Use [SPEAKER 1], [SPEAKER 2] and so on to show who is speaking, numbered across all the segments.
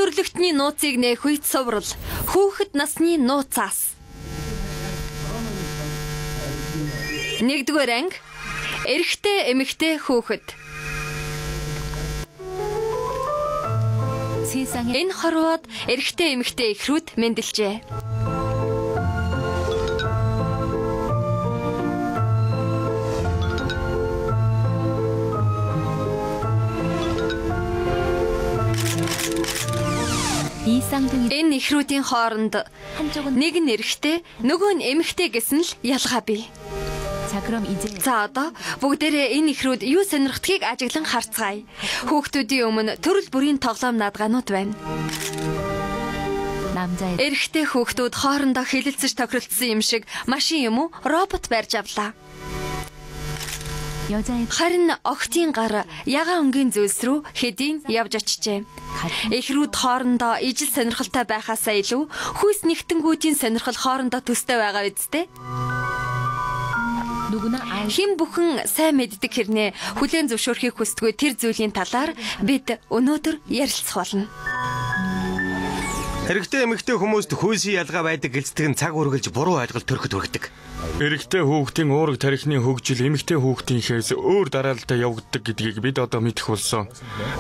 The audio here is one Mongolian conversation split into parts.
[SPEAKER 1] төрлөختний нууцыг нээх үед суврал. Хүүхэд насны нууцаас. 1-р анги. Эрэгтэй эмэгтэй хүүхэд. Энэ хорвоод эрэгтэй эмэгтэй эхрүүд мэндэлжээ. Энэ эхрүүдийн хооронд нэг нь эрэгтэй, нөгөө нь эмэгтэй гэсэн л ялгаа бий. За одоо бүгдээрээ энэ эхрүүд юу сонирхдгийг ажиглан харцгаая. Хүүхдүүдийн өмнө төрөл бүрийн тоглоом наадгаанууд байна. Эрэгтэй хүүхдүүд хоорондоо хилэлцэж тохиролцсон юм шиг машин юм уу, робот барьж авлаа. Харин охтын гар ягаан өнгийн зүйлс рүү хэдийн явж очижээ. Эхрүүд хоорондоо ижил сонирхолтой байхаасаа илүү хүйс нэгтэнгүүдийн сонирхол хоорондоо төстэй байгаа үсттэй. Хэн бүхэн сайн мэддэг хэрнээ хүлээн зөвшөөрөхийг хүсдэггүй тэр зүйлийн талаар бид өнөөдөр ярилцах болно.
[SPEAKER 2] Эрэгтэй эмэгтэй хүмүүст хүйсийн ялгаа байдаг гэлцдэг нь цаг үргэлж буруу ойлголт төрөхөд хүргэдэг.
[SPEAKER 3] Эрэгтэй хүүхдийн уурэг тархины хөгжил эмэгтэй хүүхдийнхээс өөр дараалалтай явагддаг гэдгийг бид одоо мэдэх болсон.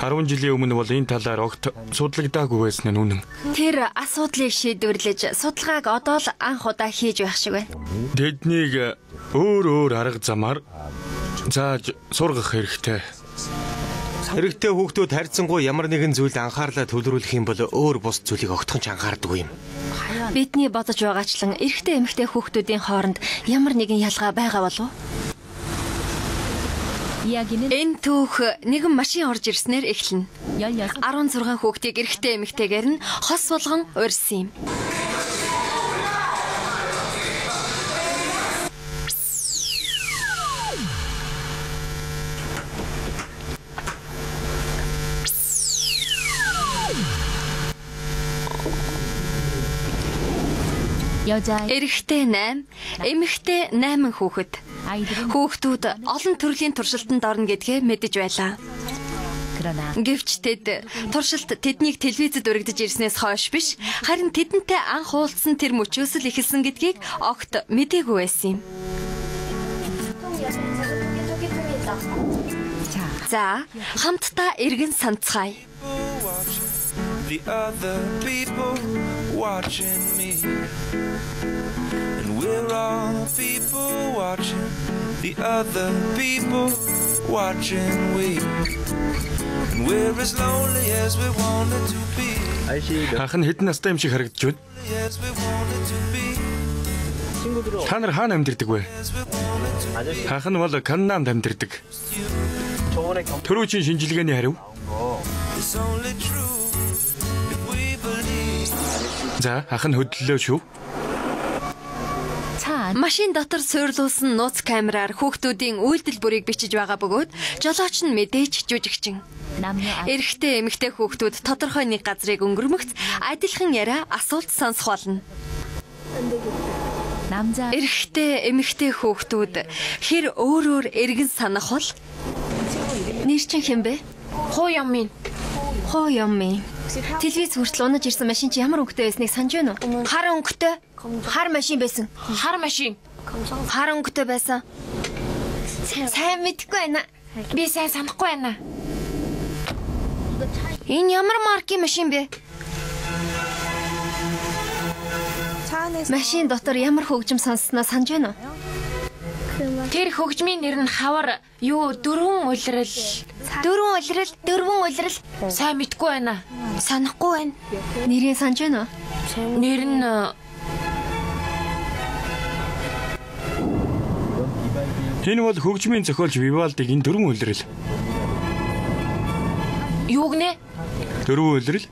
[SPEAKER 3] 10 жилийн өмнө бол энэ талаар огт судлагдаагүй байсан нь үнэн.
[SPEAKER 1] Тэр асуудлыг шийдвэрлэж судалгааг одоо л анх удаа хийж байх шиг байна.
[SPEAKER 3] Тэднийг өөр арга замаар зааж сургах хэрэгтэй.
[SPEAKER 2] Эрэгтэй хүүхдүүд харьцангуй ямар нэгэн зүйлд анхаарлаа төвлөрүүлэх юм бол өөр бус зүйлийг огтхон ч анхаардаггүй юм.
[SPEAKER 1] Бидний бодож байгаачлан эрэгтэй эмэгтэй хүүхдүүдийн хооронд ямар нэгэн ялгаа байгаа болов уу? Энэ түүх нэгэн машин орж ирснээр эхэлнэ. 16 хүүхдийг эрэгтэй эмэгтэйгээр нь хос болгон урьсан юм. Эрэгтэй 8, эмэгтэй 8 хүүхэд. Хүүхдүүд олон төрлийн туршилтанд орно гэдгээ мэдэж байлаа. Гэвч тэд туршилт тэднийг телевизэд урагдж ирснээс хойш биш, харин тэдэнтэй анх уулзсан тэр мөчөөс л эхэлсэн гэдгийг огт мэдээгүй байсан юм. За, хамтдаа эргэн санацгаая.
[SPEAKER 4] The other people watching me, and we're all people watching the other people watching we, and we're as lonely as we wanted to be.
[SPEAKER 3] Хахан хэдэн настай юм шиг харагдаж байна. Та нар хаана амьдардаг вэ? Хахан бол Канадад амьдардаг. Төрөөчийн шинжилгээний хариу. За, хахан хөдлөлөө шүү.
[SPEAKER 1] Машин дотор суйрлуулсан нууц камераар хүүхдүүдийн үйлдэл бүрийг бичиж байгаа бөгөөд жолооч нь мэдээж жүжигчин. Эрэгтэй эмэгтэй хүүхдүүд тодорхой нэг газрыг өнгөрмөгц адилхан яриа асуулт сонсох болно. Эрэгтэй эмэгтэй хүүхдүүд хэр өөрөөр эргэн санах бол нэр чинь хэн бэ? Хоо Ямин. Телевиз хүртэл унаж ирсэн машин чи ямар өнгөтэй байсныг санаж байна уу? Хар өнгөтэй. Хар машин байсан. Хар өнгөтэй байсан. Сайн мэдэхгүй байна. Би сайн санахгүй байна. Энэ ямар маркийн машин бэ? Машин дотор ямар хөгжим сонссноо санаж байна уу? Тэр хөгжмийн нэр нь хавар юу дөрвөн улирал. Сайн мэдгүй байна. Санахгүй байна. Нэрийг санаж байна уу? Нэр нь
[SPEAKER 3] Энэ бол хөгжмийн зохиолч Вивальдигийн дөрвөн улирал.
[SPEAKER 1] Юу гэнэ?
[SPEAKER 3] Дөрвөн улирал.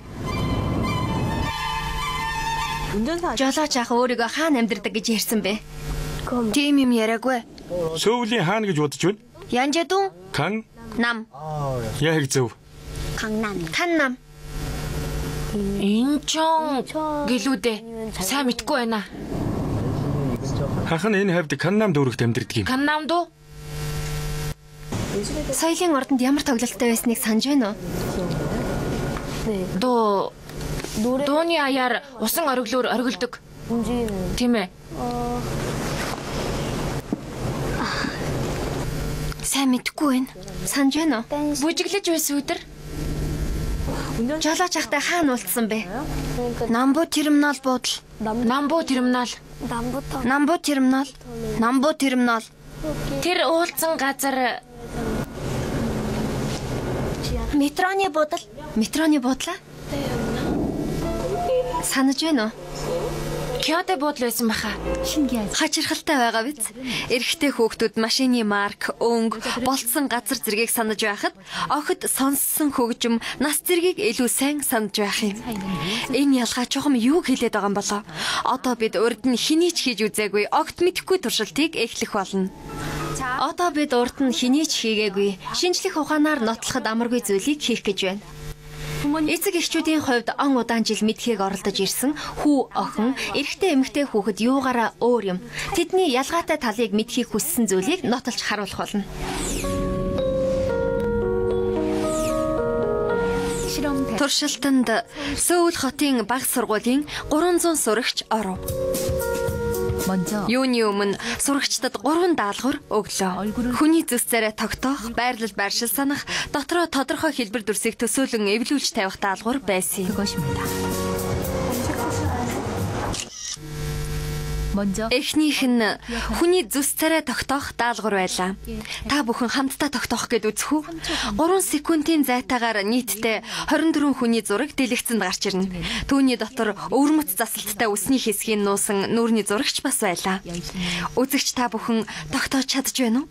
[SPEAKER 1] Жолооч ах өөрийгөө хаана амьдардаг гэж ярьсан бэ? Тийм юм яриаггүй.
[SPEAKER 3] Сөүлийн хаана гэж бодож байна?
[SPEAKER 1] Янжадун.
[SPEAKER 3] Кан.
[SPEAKER 1] Нам.
[SPEAKER 3] Яг зөв.
[SPEAKER 1] Каннам. Инчон гэлүүдээ сайн мэдгүй байна.
[SPEAKER 3] Хахан энэ хавьд Каннам дүүрэгт амьдардаг юм.
[SPEAKER 1] Каннам дуу? Соёлын ордонд ямар тоглолттой байсныг санаж байна уу? Дөө
[SPEAKER 5] Дууны аяар усан ориглоор оргилдог. Тийм ээ.
[SPEAKER 1] Сайн мэдгүй байна. Санаж байна уу?
[SPEAKER 5] Бүжиглэж байсан өдөр.
[SPEAKER 1] Жолооч ахтай хаана уулзсан бэ? Намбуу терминал буудал.
[SPEAKER 5] Намбуу терминал.
[SPEAKER 1] Намбуу терминал. Намбуу терминал.
[SPEAKER 5] Тэр уулзсан газар
[SPEAKER 1] Метроны буудал. Метроны буудлаа? Санаж байна уу?
[SPEAKER 5] Кёдэ буудал байсан баха.
[SPEAKER 1] Хачирхалтай байгаа биз? Эрэгтэй хүүхдүүд машины марк, өнгө, болцсон газар зэргийг санаж байхад охид сонссон хөгжим, нас зэргийг илүү сайн санаж байх юм. Энэ ялгаа чухам юу хэлээд байгаа юм болоо? Одоо бид урд нь хэний ч хийж үзээгүй, огт мэдэхгүй туршилтыг эхлэх болно. Одоо бид урд нь хэний ч хийгээгүй, шинжлэх ухаанаар нотлоход амаргүй зүйлийг хийх гэж байна. Эцэг эхчүүдийн хувьд он удаан жил мэдхийг оролдож ирсэн хүү охин, эрэгтэй эмэгтэй хүүхэд юугаараа өөр юм. Тэдний ялгаатай талыг мэдхийг хүссэн зүйлийг нотолж харуулах болно. Туршилтанд Сөүл хотын баг сургуулийн 300 сурагч оров. Юуны өмнө сурагчдад 3 даалгавар өглөө. Хүний зүс царай тогтоох, байрлал байршил санах, дотроо тодорхой хэлбэр дүрсийг төсөөлөн эвлүүлж тавих даалгавар байсан. Эхнийх нь хүний зүс царай тогтоох даалгавар байлаа. Та бүхэн хамтдаа тогтоох гэд үзэх үү? 3 секундын зайтаагаар нийтдээ 24 хүний зураг дэлгэцэнд гарч ирнэ. Түүний дотор өвөрмөц засалттай үсний хэсгийг нуусан нүүрний зурагч бас байлаа. Үзэгч та бүхэн тогтоож чадж байна уу?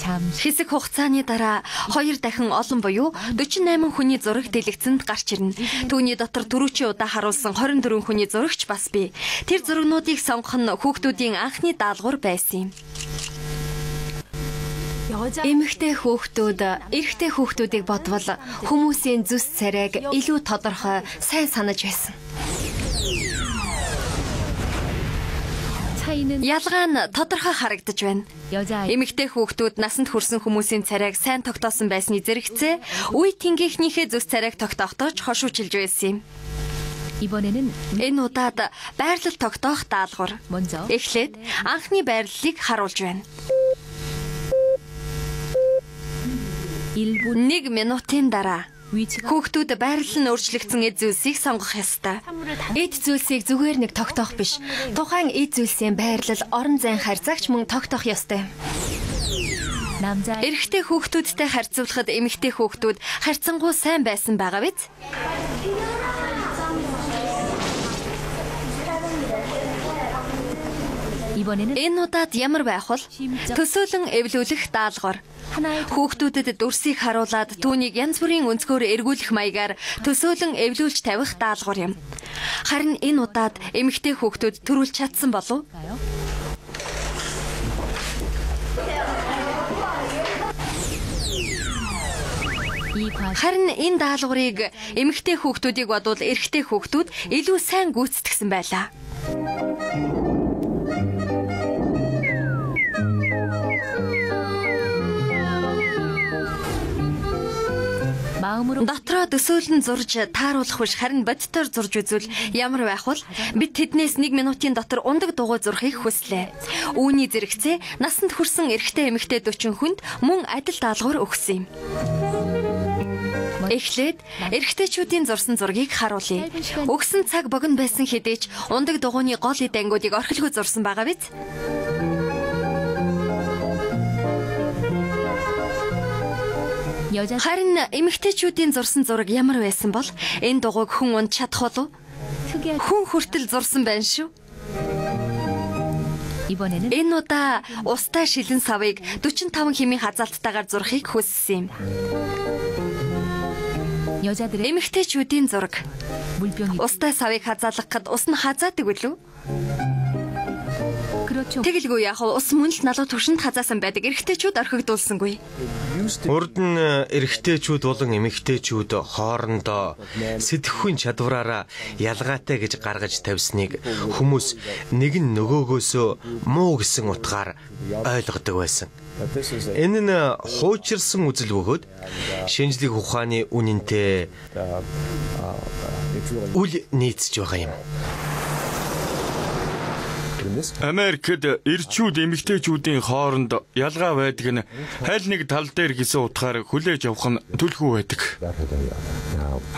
[SPEAKER 1] Хэсэг хугацааны дараа 2 дахин олон буюу 48 хүний зураг дэлгэцэнд гарч ирнэ. Түүний дотор түрүүчийн удаа харуулсан 24 хүний зурагч бас бий. Тэр зурагнуудыг сонгох нь хүүхдүүдийн анхны даалгавар байсан юм. Эмэгтэй хүүхдүүд, эрэгтэй хүүхдүүдийг бодвол хүмүүсийн зүс царайг илүү тодорхой, сайн санаж байсан. Ялгаа нь тодорхой харагдаж байна. Эмэгтэй хүүхдүүд насанд хүрсэн хүмүүсийн царайг сайн тогтоосон байсны зэрэгцээ үе тэнгийнхнийхээ зүс царайг тогтоохдоо ч хошуучилж байсан юм. Энэ удаад байрлал тогтоох даалгавар. Эхлээд анхны байрлалыг харуулж байна. 1 минутын дараа хүүхдүүд байрлал нь өөрчлөгдсөн эд зүйлсийг сонгох ёстой. Эд зүйлсийг зүгээр нэг тогтоох биш. Тухайн эд зүйлсийн байрлал, орон зайн харьцаагч мөн тогтоох ёстой. Эрэгтэй хүүхдүүдтэй харьцуулахад эмэгтэй хүүхдүүд харьцангуй сайн байсан байгаа биз? Энэ удаад ямар байх вэ? Төсөөлөн эвлүүлэх даалгавар. Хүүхдүүдэд дүрсийг харуулад түүнийг янз бүрийн өнцгөөр эргүүлэх маягаар төсөөлөн эвлүүлж тавих даалгавар юм. Харин энэ удаад эмэгтэй хүүхдүүд төрүүлж чадсан болов? Харин энэ даалгаврыг эмэгтэй хүүхдүүдийг бодвол эрэгтэй хүүхдүүд илүү сайн гүйцэтгсэн байлаа. Дотроо төсөөлн зурж тааруулах биш харин бодитоор зурж үзвэл ямар байх вэ? Бид тэднээс 1 минутын дотор ундаг дугуй зурхийг хүслээ. Үүний зэрэгцээ насанд хүрсэн эрэгтэй эмэгтэй 40 хүнд мөн адил даалгавар өгсөн юм. Эхлээд эрэгтэйчүүдийн зурсан зургийг харуулъя. Өгсөн цаг богино байсан хэдий ч ундаг дугуйны гол эд ангиудыг орхилгүй зурсан байгаа биз? Харин эмэгтэйчүүдийн зурсан зураг ямар байсан бол энэ дугуйг хүн унд чадах болов? Хүн хүртэл зурсан байна шүү. Энэ удаа устай шилэн савыг 45 хэмийн хазаалттайгаар зурхийг хүссэн юм. Эмэгтэйчүүдийн зураг. Устай савыг хазаалгахад ус нь хазаадаг үлээ. Тэгэлгүй яг ус мөн л налуу түвшинд хазаасан байдаг эрэгтэйчүүд орхигдуулсангүй.
[SPEAKER 2] Урд нь эрэгтэйчүүд болон эмэгтэйчүүд хоорондоо сэтгэхүйн чадвараараа ялгаатай гэж гаргаж тавьсныг хүмүүс нэг нь нөгөөгөөсөө муу гэсэн утгаар ойлгодог байсан. Энэ нь хуучирсан үзэл бөгөөд шинжлэх ухааны үнэнтэй үл нийцж байгаа юм.
[SPEAKER 3] Америкт эрчүүд эмэгтэйчүүдийн хооронд ялгаа байдаг нь аль нэг тал дээр гэсэн утгаар хүлээж авах нь төлхөө байдаг.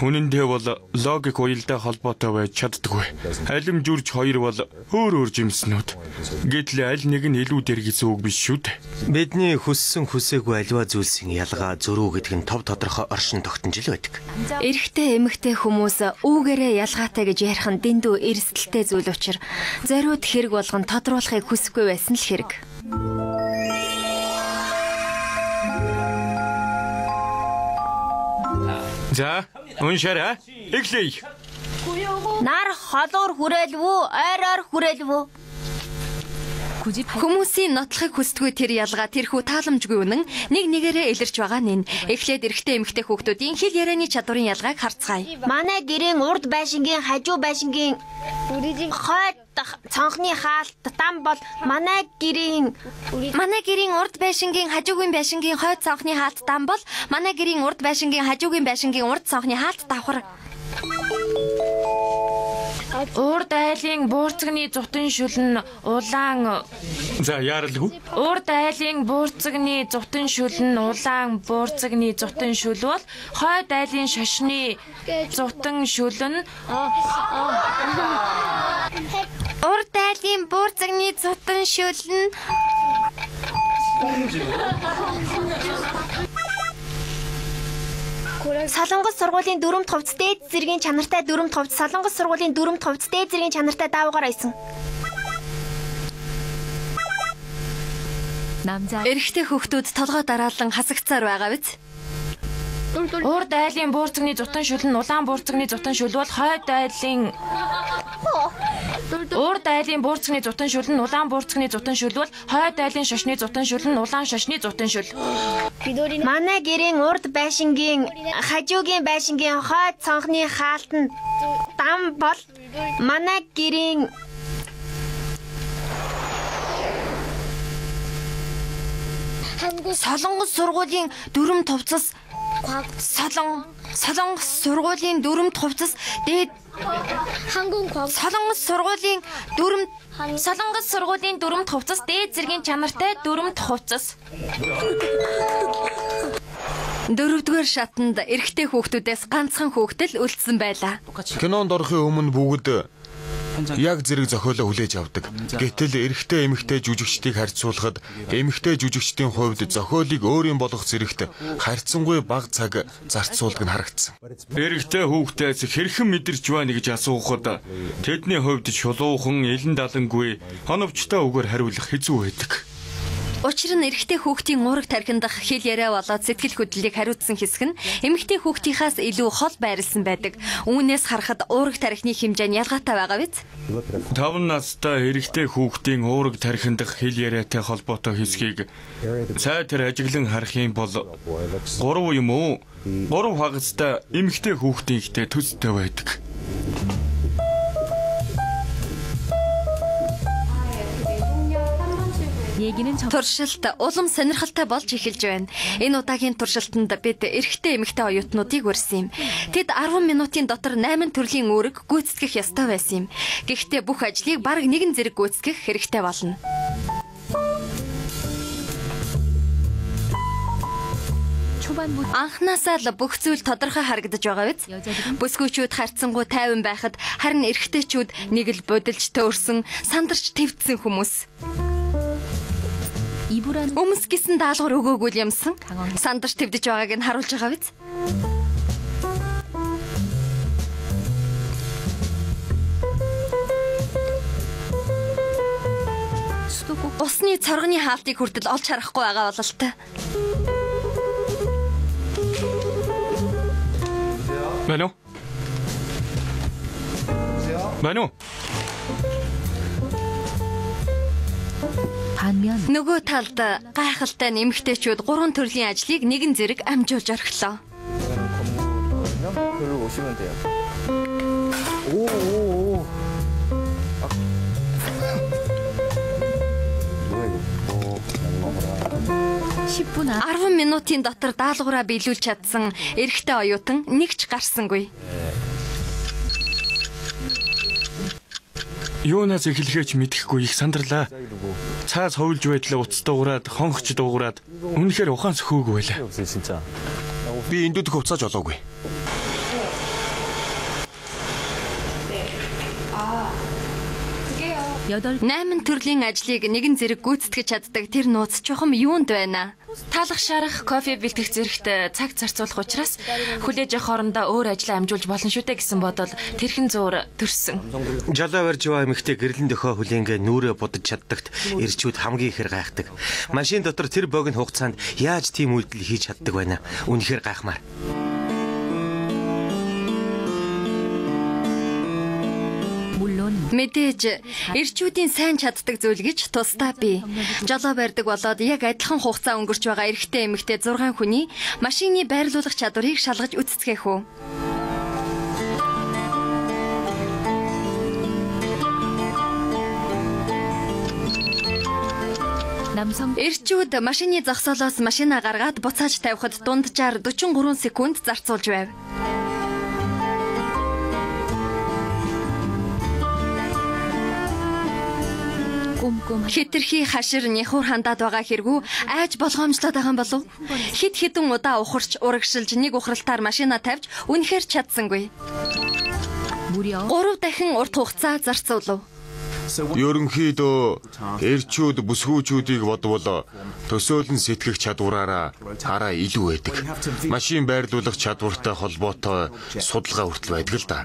[SPEAKER 3] Үнэндээ бол логик уялдаа холбоотой байж чаддаггүй. Алим жүрж хоёр бол өөр жимснүүд. Гэтэл аль нэг нь илүү дээр гэсэн үг биш шүү дээ.
[SPEAKER 2] Бидний хүссэн хүсээгүй аливаа зүйлсийн ялгаа зөрүү гэдэг нь тов тодорхой оршин тогтнож байдаг.
[SPEAKER 1] Эрэгтэй эмэгтэй хүмүүс үүгээрээ ялгаатай гэж ярих нь дэндүү эрсдэлтэй зүйл учраас зориуд хэрэг болгон тодруулахыг хүсэхгүй байсан л хэрэг.
[SPEAKER 3] За, уншаарай. Эхлэе.
[SPEAKER 6] Нар холуур хүрээлвүү, ойроор хүрээлвүү.
[SPEAKER 1] Хүмүүсийн нотлохыг хүсдэггүй тэр ялгаа тэрхүү тааламжгүй үнэн нэг нэгээрээ илэрч байгаа нь. Эхлээд эрэгтэй эмэгтэй хүүхдүүдийн хэл ярианы чадварын ялгааг харцгаая.
[SPEAKER 6] Манай гэрийн урд байшингийн хажуу байшингийн хойд цонхны хаалт там бол манай гэрийн
[SPEAKER 1] урд байшингийн хажуугийн байшингийн хойд цонхны хаалт там бол манай гэрийн урд байшингийн хажуугийн байшингийн урд цонхны хаалт давхар.
[SPEAKER 5] Урд айлын буурцагны зутан шүлэн улаан.
[SPEAKER 3] За, яаралгүй.
[SPEAKER 5] Урд айлын буурцагны зутан шүлэн улаан буурцагны зутан шүл бол хойд айлын шашны зутан шүлэн.
[SPEAKER 1] Урд айлын буурцагны зутан шүлэн
[SPEAKER 6] Солонгос сургуулийн 4-р хувьд дээд зэргийн чанартай 4-р хувьд Солонгос сургуулийн 4-р хувьд дээд зэргийн чанартай даавгаар айсан.
[SPEAKER 1] Эрэгтэй хүүхдүүд толгой дараалан хасагцаар байгаа биз?
[SPEAKER 5] Урд айлын буурцагны зутан шүлэн улаан буурцагны зутан шүл бол хойд айлын урд айлын буурцагны зутан шүлэн улаан буурцагны зутан шүл бол хойд айлын шашны зутан шүлэн улаан шашны зутан шүл.
[SPEAKER 6] Манай гэрийн урд байшингийн хажуугийн байшингийн хойд цонхны хаалтан дам бол манай гэрийн
[SPEAKER 1] Солонгос сургуулийн 4 товцос Солонгос сургуулийн 4 товцос дээд Солонгос сургуулийн 4 товцос дээд зэргийн чанартай 4 товцос. 4-р шатанд эрэгтэй хүүхдүүдээс ганцхан хүүхдэл үлдсэн байлаа.
[SPEAKER 7] Кинонд орохын өмнө бүгд яг зэрэг зохиолоо хүлээж авдаг. Гэтэл эрэгтэй эмэгтэй жүжигчдийг харьцуулахад эмэгтэй жүжигчдийн хувьд зохиолыг өөрийн болгох зэрэгт харьцангуй бага цаг зарцуулдаг нь харагдсан.
[SPEAKER 3] Эрэгтэй хүүхдээс хэрхэн мэдэрч байна гэж асуухад тэдний хувьд шулуухан, элен далангүй, оновчтой үгээр хариулах хэцүү байдаг.
[SPEAKER 1] Учир нь эрэгтэй хүүхдийн уураг тархиндах хэл яриа болоод сэтгэл хөдлөлийг хариуцсан хэсэг нь эмэгтэй хүүхдийнхаас илүү хол байрлсан байдаг. Үүнээс харахад уураг тархины хэмжээ нь ялгаатай байгаа биз?
[SPEAKER 3] 5 настай эрэгтэй хүүхдийн уураг тархиндах хэл яриатай холбоотой хэсгийг цаатар ажиглан харах юм бол 3 юм уу 3 хагастай эмэгтэй хүүхдийнхтэй төстэй байдаг.
[SPEAKER 1] Туршилт улам сонирхолтой болж эхэлж байна. Энэ удаагийн туршилтанд бид эрэгтэй эмэгтэй оюутнуудыг урьсан юм. Тэд 10 минутын дотор 8 төрлийн үүрэг гүйцэтгэх ёстой байсан юм. Гэхдээ бүх ажлыг бараг нэгэн зэрэг гүйцэтгэх хэрэгтэй болно. Анхнаасаа л бүх зүйл тодорхой харагдаж байгаа биз? Бүсгүйчүүд харьцангуй тайван байхад харин эрэгтэйчүүд нэг л будилж төөрсөн, сандарч твдсэн хүмүүс. Өмс гисэн даалгавар өгөөгүй юмсан. Сандарч твдэж байгааг нь харуулж байгаа биз? Усны цоргоны хаалтыг хүртэл олж харахгүй байгаа бололтой.
[SPEAKER 3] Ману.
[SPEAKER 1] Нөгөө талд гайхалтай эмэгтэйчүүд 3 төрлийн ажлыг нэгэн зэрэг амжуулж орхилоо.
[SPEAKER 8] 별로 오시면 돼요.
[SPEAKER 1] 오. 10 минутын дотор даалгавраа биелүүлж чадсан эрэгтэй оюутан нэг ч гарсангүй.
[SPEAKER 3] Юунаас эхлэхээч мэдэхгүй их сандарлаа. Цаас ховлж байдлаа уц дуугараад, хонхч дуугараад үнэхээр ухаан сөхөөгүй байлаа.
[SPEAKER 7] Би эндүүдх уцааж олоогүй.
[SPEAKER 1] Найман төрлийн ажлыг нэгэн зэрэг гүйцэтгэж чаддаг тэр нууц чухам юунд байна?
[SPEAKER 5] Талах шарах, кофе бэлтгэх зэрэгт цаг зарцуулах учраас хүлээж авах хоорондоо өөр ажил амжуулж болно шүү дээ гэсэн бодол тэрхэн зуур төрсөн.
[SPEAKER 2] Жалаа барьж байгаа эмэгтэй гэрлэн дөхөө хүлээнгээ нүрээ будаж чаддагт ирчүүд хамгийн ихээр гайхдаг. Машин дотор тэр богино хугацаанд яаж тийм үйлдэл хийж чаддаг байна? Үнэхээр гайхмаар.
[SPEAKER 1] Мэдээж эрчүүдийн сайн чаддаг зүйл гэж тусдаа бий. Жолоо барьдаг болоод яг адилхан хугацаа өнгөрч байгаа эрэгтэй эмэгтэй 6 хүний машины байрлуулах чадварыг шалгаж үзцгээх үү. Эрчүүд машины зогсоолоос машина гаргаад буцааж тавихад дунджаар 43 секунд зарцуулж байв. Хитрхи хашир нэхур хандаад байгаа хэрэгүү айж болгоомжлоод байгаа юм болов? Хит хитэн удаа ухарч урагшилж нэг ухралтаар машина тавьж үнэхээр чадсангүй. 3 дахин урт хугацаа зарцуулав.
[SPEAKER 7] Ерөнхийдөө эрчүүд бүсгүүчүүдийг бодвол төсөөлн сэтгэх чадвараараа хараа илүү байдаг. Машин байрлуулах чадвартай холбоотой судалгаа хүртэл байдаг л да.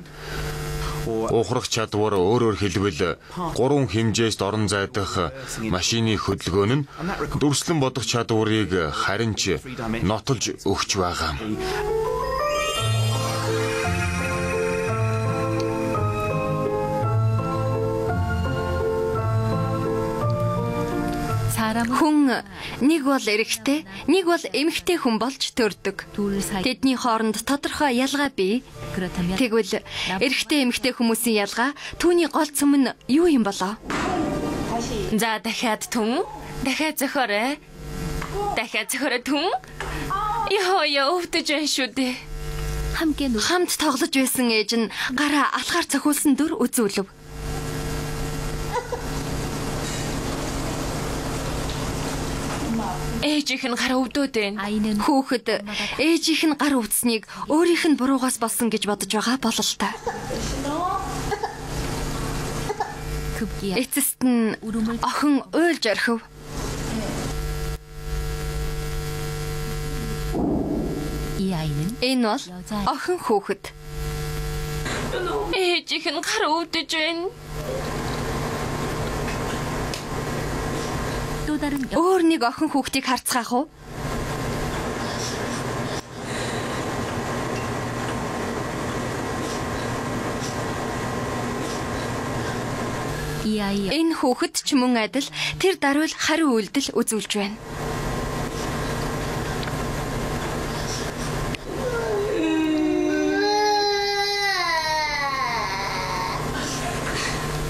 [SPEAKER 7] Ухрах чадвар өөрөөр хэлбэл 3 хэмжээст орон зайдах машины хөдөлгөөн нь дүрслэн бодох чадварыг харин ч нотолж өгч байгаа.
[SPEAKER 1] Хүн нэг бол эрэгтэй, нэг бол эмэгтэй хүн болж төрдөг. Тэдний хооронд тодорхой ялгаа бий. Тэгвэл эрэгтэй эмэгтэй хүмүүсийн ялгаа түүний гол цөм нь юу юм болоо?
[SPEAKER 5] За дахиад түн, дахиад зөхөрөө. Дахиад зөхөрөө түн. Яа өвдөж байна шүү дээ.
[SPEAKER 1] Хамт тоглож байсан ээж нь гараа алхаар цохиулсан дүр үзүүлв.
[SPEAKER 5] Ээжийнх нь гар өвдөөд байна.
[SPEAKER 1] Хүүхэд ээжийнх нь гар өвдснийг өөрийнх нь буруугаас болсон гэж бодож байгаа бололтой. Эцэст нь охин уйлж орхив. Энэ бол охин хүүхэд.
[SPEAKER 5] Ээжийнх нь гар өвдөж байна.
[SPEAKER 1] Өөр нэг охин хүүхдийг харцгаах уу? Энэ хүүхэд ч мөн адил тэр даруйл хариу үйлдэл үзүүлж байна.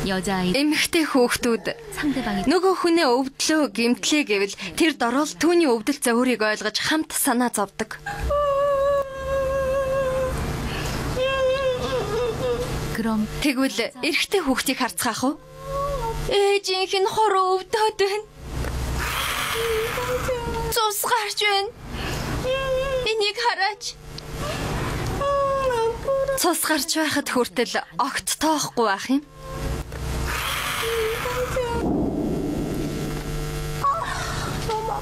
[SPEAKER 1] Эмэгтэй хүүхдүүд нөгөө хүнээ өвдлөө гэмтлээ гэвэл тэр дорол түүний өвдөл зөвөрийг ойлгож хамт санаа зовдөг. Тэгвэл эрэгтэй хүүхдийг харцгаах уу?
[SPEAKER 5] Ээжийнх нь хороо өвдөд байна. Цус гарч байна. Энийг хараач.
[SPEAKER 1] Цус гарч байхад хүртэл огт тоохгүй байх юм.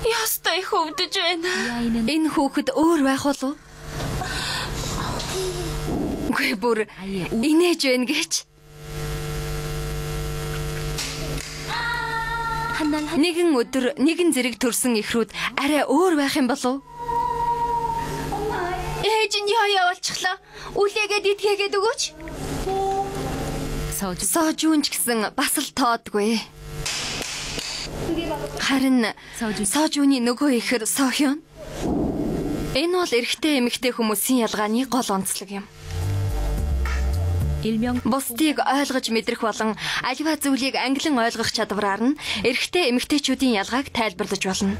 [SPEAKER 5] Ястай хөвдөж байна.
[SPEAKER 1] Энэ хүүхэд өөр байх болов? Үгүй бүр инээж байна гэж. Нэгэн өдөр нэгэн зэрэг төрсэн ихрүүд арай өөр байх юм болов?
[SPEAKER 5] Ээж нь явуулчихлаа. Үлээгээд итгээгээд өгөөч.
[SPEAKER 1] Соожуун ч гэсэн бас л тоодгүй. Харин Сожууны нөгөө ихэр Сохён. Энэ бол эрэгтэй эмэгтэй хүмүүсийн ялгааны гол онцлог юм. Бусдыг ойлгож мэдрэх болон аливаа зүйлийг ангилан ойлгох чадвараар нь эрэгтэй эмэгтэйчүүдийн ялгааг тайлбарлаж болно.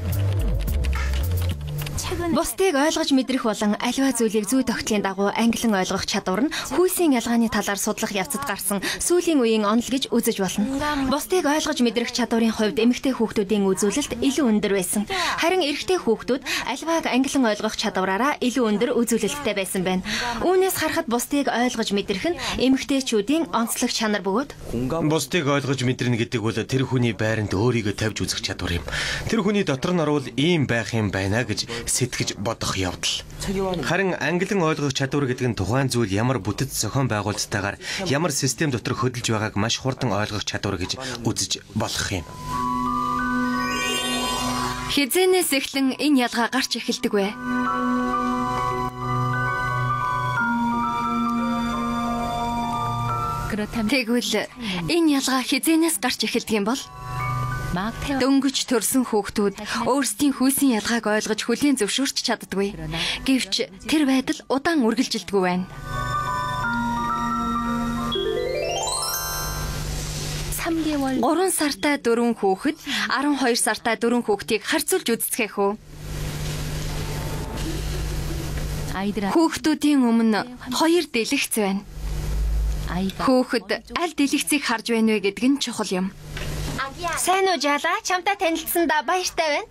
[SPEAKER 1] Бусдыг ойлгож мэдрэх болон аливаа зүйлийг зүй тогтлын дагуу ангилан ойлгох чадвар нь хүйсийн ялгааны талаар судлах явцад гарсан сүүлийн үеийн онол гэж үзэж болно. Бусдыг ойлгож мэдрэх чадварын хувьд эмэгтэй хүүхдүүдийн үзүүлэлт илүү өндөр байсан. Харин эрэгтэй хүүхдүүд аливааг ангилан ойлгох чадвараараа илүү өндөр үзүүлэлттэй байсан байна. Үүнээс харахад бусдыг ойлгож мэдрэх нь эмэгтэйчүүдийн онцлог чанар бөгөөд
[SPEAKER 2] бусдыг ойлгож мэдрэнэ гэдэг бол тэр хүний байранд өөрийгөө тавьж үзэх чадвар юм. Тэр хүний дотор нь орвол ийм байх юм байна гэж сэтгэж бодох явдал. Харин ангилан ойлгох чадвар гэдэг нь тухайн зүйл ямар бүтэц зохион байгуулалттайгаар ямар систем дотор хөдөлж байгааг маш хурдан ойлгох чадвар гэж үзэж болох юм.
[SPEAKER 1] Хизэнээс эхлэн энэ ялгаа гарч эхэлдэг вэ? Тэгвэл энэ ялгаа хизэнээс гарч эхэлдэг юм бол дөнгөж төрсөн хүүхдүүд өөрсдийн хүйсийн ялгааг ойлгож хүлээн зөвшөөрч чаддаггүй. Гэвч тэр байдал удаан үргэлжилдэггүй байна. 3 сартай 4 хүүхэд 12 сартай 4 хүүхдийг харьцуулж үздэхэх үү? Хүүхдүүдийн өмнө 2 дэлгэц байна. Хүүхэд аль дэлгэцийг харж байна вэ гэдэг нь чухал юм.
[SPEAKER 6] Сайн уу Жаала? Чамтай танилцсандаа баяртай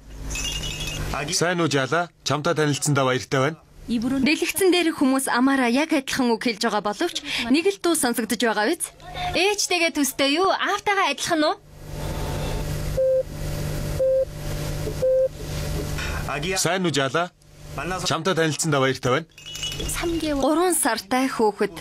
[SPEAKER 6] байна.
[SPEAKER 7] Сайн уу Жаала? Чамтай танилцсандаа баяртай байна.
[SPEAKER 1] Дэлгэцэн дээр хүмүүс амаараа яг адилхан үг хэлж байгаа боловч нэг л дуу сонсогдож байгаа биз? Ээжтэйгээ төстэй юу? Аавтайгаа адилхан уу?
[SPEAKER 7] Сайн уу Жаала? Чамтай танилцсандаа баяртай байна.
[SPEAKER 1] 3 сартай хүүхэд.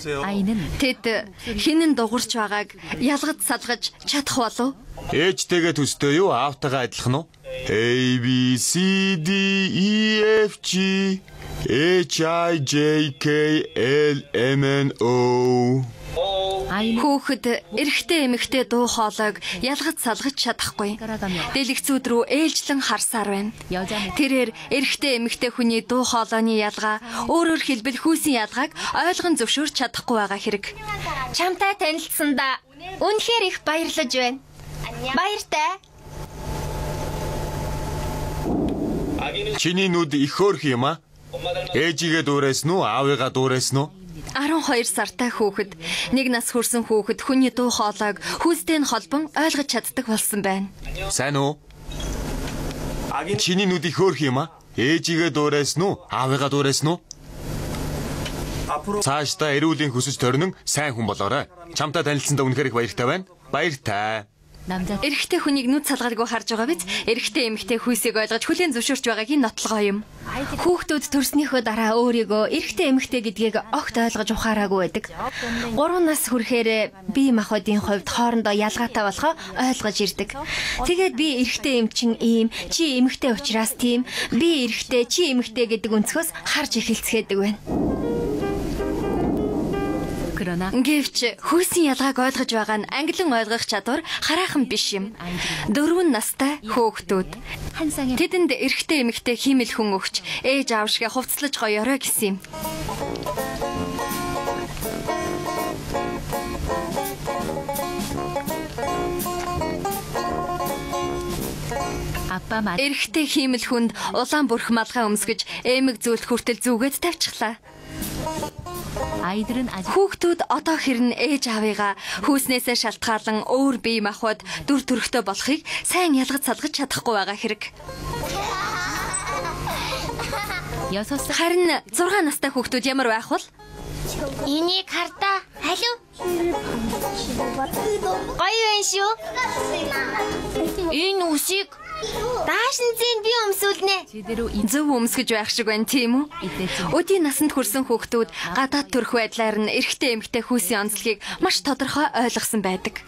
[SPEAKER 1] Тэд хинэн дуурч байгааг ялгаж салгаж чадах болов?
[SPEAKER 7] Ээжтэйгээ төстэй юу? Аавтайгаа адилхан уу? A B C D E F G H I J K L M N O.
[SPEAKER 1] Хүүхэд эрэгтэй эмэгтэй дуу хоолойг ялгаж салгаж чадахгүй. Дэлгэцүүд рүү ээлжлэн харсаар байна. Тэрээр эрэгтэй эмэгтэй хүний дуу хоолойны ялгаа, өөрөөр хэлбэл хүйсийн ялгааг ойлгон зөвшөөрч чадахгүй байгаа хэрэг.
[SPEAKER 6] Чамтай танилцсандаа үнэхээр их баярлаж байна. Баяртай.
[SPEAKER 7] Чиний нүд их хөөрх юм аа? Ээжигээ дуурайсан уу? Аавыгаа дуурайсан уу?
[SPEAKER 1] 12 сартай хүүхэд, нэг нас хүрсэн хүүхэд хүний дуу хоолойг хүйстэй нь холбон ойлгож чаддаг болсон байна.
[SPEAKER 7] Сайн уу? Чиний нүд их хөөрх юм аа? Ээжигээ дуурайсан уу? Аавыгаа дуурайсан уу? Цаашдаа эрүүлийн хүсэж торнон сайн хүн болоорой. Чамтай танилцсандаа үнэхээр их баяртай байна. Баяртай.
[SPEAKER 1] Эрэгтэй хүнийг нүд салгааргүй харж байгаа биз? Эрэгтэй эмэгтэй хүйсийг ойлгож хүлээн зөвшөөрч байгаагийн нотлогоо юм. Хүүхдүүд төрснийхөө дараа өөрийгөө эрэгтэй эмэгтэй гэдгийг огт ойлгож ухаараагүй байдаг. 3 нас хүрэхээр бие махбодын хувьд хоорондоо ялгаатай болохоо ойлгож ирдэг. Тэгээд би эрэгтэй эмчин ийм, чи эмэгтэй учраас тийм, би эрэгтэй, чи эмэгтэй гэдэг өнцгөөс харж эхэлцгээдэг байна. Гэвч хүйсийн ялгааг ойлгож байгаа нь ангилан ойлгох чадвар хараахан биш юм. 4 настай хүүхдүүд. Тэдэнд эрэгтэй эмэгтэй хиймэл хүн өгч ээж аав шиг хувцлаж гоёорой гэсэн юм. Эрэгтэй хиймэл хүнд улаан бүрх малгай өмсгөж эмэг зүйлт хүртэл зүгээд тавьчихлаа. Хүүхдүүд одоо хэрн ээж аавыгаа хүйснээсээ шалтгаалan өөр бие махбод дүр төрхтэй болохыг сайн ялгаж салгаж чадахгүй байгаа хэрэг. Харин 6 настай хүүхдүүд ямар байх вэ?
[SPEAKER 6] Энийг хардаа. Халуу. Гоё байна шүү. Энэ үсийг даашинзын би өмсүүлнэ.
[SPEAKER 1] Зөв өмсгөж байх шиг байна тийм үү? Өдийн насанд хүрсэн хүүхдүүд гадаад төрх байдлаар нь эрэгтэй эмэгтэй хүйсийн онцлогийг маш тодорхой ойлгосон байдаг.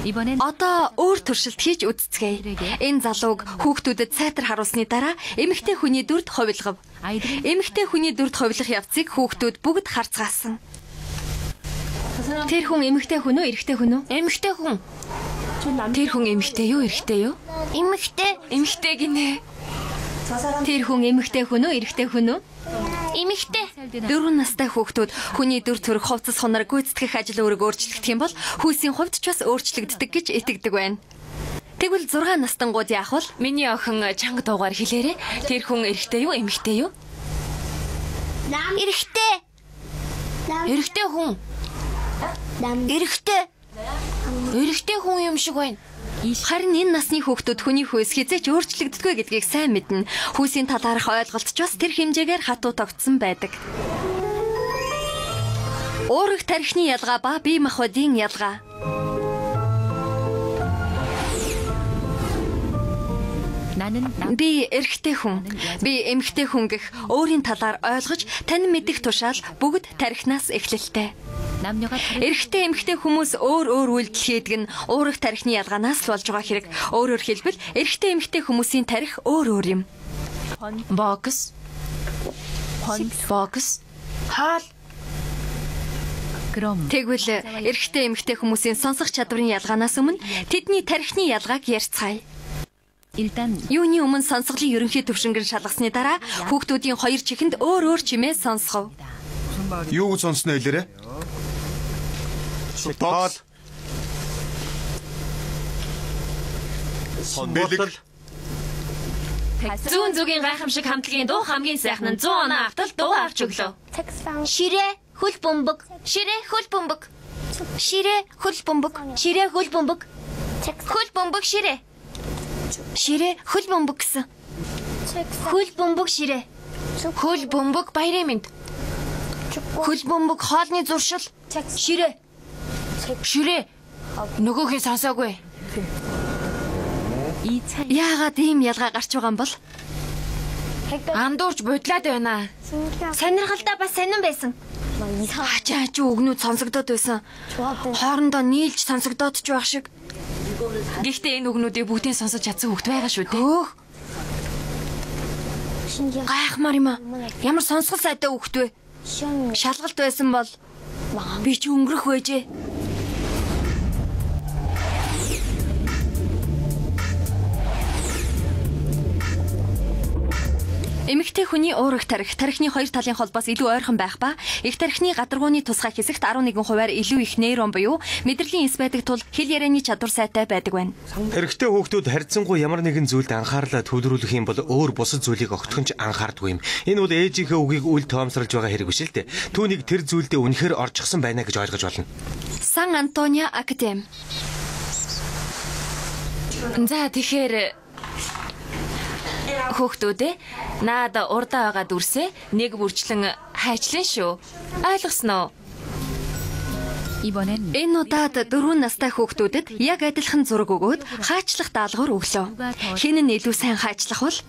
[SPEAKER 1] Одоо өөр туршилт хийж үзцгээе. Энэ залууг хүүхдүүдэд сайтар харуулсны дараа эмэгтэй хүний дүрд хувилгав. Эмэгтэй хүний дүрд хувилах явцыг хүүхдүүд бүгд харцгаасан. Тэр хүн эмэгтэй хүн үү, эрэгтэй хүн үү?
[SPEAKER 6] Эмэгтэй хүн.
[SPEAKER 1] Тэр хүн эмэгтэй юу, эрэгтэй юу?
[SPEAKER 6] Эмэгтэй.
[SPEAKER 1] Эмэгтэй гинэ. Тэр хүн эмэгтэй хүн үү, эрэгтэй хүн үү?
[SPEAKER 6] Эмэгтэй.
[SPEAKER 1] 4 настай хүүхдүүд хүний дүр төрх хувцас хонор гүйцэтгэх ажил өөрөг өөрчлөгдөх юм бол хүйсийн хувьд ч бас өөрчлөгддөг гэж итгэдэг байна. Тэгвэл 6 настангууд яах вэ? Миний охин чанга дуугаар хэлээрэ. Тэр хүн эрэгтэй юу, эмэгтэй юу?
[SPEAKER 6] Эрэгтэй.
[SPEAKER 5] Эрэгтэй хүн.
[SPEAKER 6] Эрэгтэй.
[SPEAKER 5] Эрэгтэй хүн юм шиг байна.
[SPEAKER 1] Харин энэ насны хүүхдүүд хүний хүйс хизээч өөрчлөгддөггүй гэдгийг сайн мэднэ. Хүйсийн талаарх ойлголт ч бас тэр хэмжээгээр хатуу тогтсон байдаг. Уурах тархины ялгаа ба бие махбодын ялгаа. Би эрэгтэй хүн, би эмэгтэй хүн гэх өөрийн талаар ойлгож, тань мэдэх тушаал бүгд тархинаас эхлэлтэй. Эрэгтэй эмэгтэй хүмүүс өөр үйлдэл хийдэг нь уурах тархины ялгаанаас л болж байгаа хэрэг. Өөрөөр хэлбэл эрэгтэй эмэгтэй хүмүүсийн тархи өөр юм.
[SPEAKER 5] Бокс.
[SPEAKER 6] Хоол.
[SPEAKER 1] Тэгвэл эрэгтэй эмэгтэй хүмүүсийн сонсох чадварын ялгаанаас өмнө тэдний тархины ялгааг ярьцгаая. Юуны өмнө сонсголын ерөнхий төвшингэн шалгасны дараа хүүхдүүдийн 2 чихэнд өөр чимээ сонсгов.
[SPEAKER 7] Юу гэж сонсноо хэлээрэ? Хоол. Бэлэг.
[SPEAKER 5] Зүүн зүгийн гайхамшиг хамтлагийн дуу хамгийн сайхан нь 100 оноо автал дуу авч өглөө.
[SPEAKER 6] Ширээ, хөл бөмбөг. Ширээ, хөл бөмбөг. Ширээ, хөл бөмбөг. Ширээ, хөл бөмбөг. Хөл бөмбөг ширээ.
[SPEAKER 1] Ширээ, хөл бөмбөг гэсэн.
[SPEAKER 6] Хөл бөмбөг ширээ.
[SPEAKER 5] Хөл бөмбөг баярын мэнд.
[SPEAKER 6] Хөл бөмбөг хоолны зуршил. Ширээ.
[SPEAKER 5] Ширээ. Нөгөөхийн сонсоогүй.
[SPEAKER 1] Яагаад ийм ялгаа гарч байгаа юм бол?
[SPEAKER 5] Андуурч бодлоод байна.
[SPEAKER 6] Сонирхолтой бас сонирн байсан.
[SPEAKER 1] Хачаач өгнүүд сонсогдоод байсан. Хоорондоо нийлж сонсогдоод ч байх шиг.
[SPEAKER 5] Гэхдээ энэ өгнүүдийг бүгдийг сонсож чадсан хүүхд байгаа шүү дээ.
[SPEAKER 1] Хөөх. Гайхмаар юм аа. Ямар сонсгол сайтай хүүхд вэ? Шалгалт байсан бол би ч өнгөрөх байжээ. Эмэгтэй хүний уурах тархины 2 талын холбоос илүү ойрхон байх ба их тархины гадаргууны тусгай хэсэгт 11% илүү их нейрон буюу мэдрэлийн эс байдаг тул хэл ярианы чадвар сайтай байдаг байна.
[SPEAKER 2] Эрэгтэй хүүхдүүд харьцангуй ямар нэгэн зүйлд анхаарлаа төвлөрүүлэх юм бол өөр бусад зүйлийг огтхон ч анхаардгүй юм. Энэ бол ээжийнхээ үгийг үл тоомсорлж байгаа хэрэг биш л дээ. Түүнийг тэр зүйлдээ үнэхээр орчихсон байна гэж ойлгож болно.
[SPEAKER 1] Сан Антонио Академи.
[SPEAKER 5] За тэгэхээр хүүхдүүдээ наад урдаа байгаа дүрсээ нэг бүрчлэн хайчлаа шүү. Ойлгосноо?
[SPEAKER 1] Энэ удаад 4 настай хүүхдүүдэд яг адилхан зураг өгөөд хаачлах даалгавар өглөө. Хэн нь илүү сайн хаачлах вэ?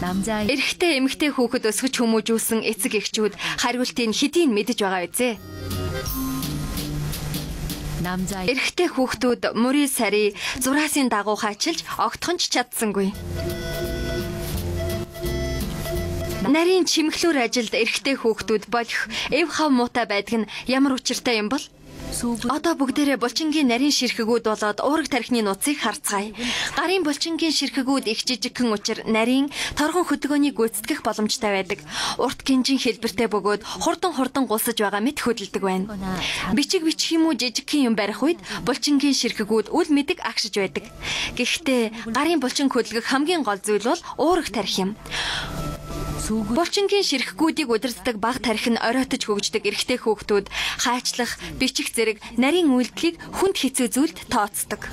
[SPEAKER 1] Эрэгтэй эмэгтэй хүүхэд өсгөж хүмүүжүүлсэн эцэг эхчүүд хариултыг хэдийн мэдэж байгаа үзээ. Эрэгтэй хүүхдүүд мөрийн сарыг зураасын дагуу хаачилж огтхон ч чадсангүй. Нарийн чимэглүүр ажилд эрэгтэй хүүхдүүд болох эв хав муутай байдаг нь ямар учиртай юм бол? Одоо бүгдээрээ булчингийн нарийн ширхэгүүд болоод уурах тархины нууцыг харцгаая. Гарын булчингийн ширхэгүүд их жижигхэн учир нарийн торгон хөдөлгөөнийг гүйцэтгэх боломжтой байдаг. Урт гинжин хэлбэртэй бөгөөд хурдан гулсаж байгаа мэт хөдөлдөг байна. Бичиг юм уу жижигхэн юм барих үед булчингийн ширхэгүүд үл мэдэг агшиж байдаг. Гэхдээ гарын булчин хөдөлгөх хамгийн гол зүйл бол уурах тархи юм. Булчингийн ширхгүүдийг удирддаг бага тархи нь оройтож хөгждөг эрэгтэй хүүхдүүд хаачлах, бичих зэрэг нарийн үйлдэлийг хүнд хэцүү зүйлд тооцдог.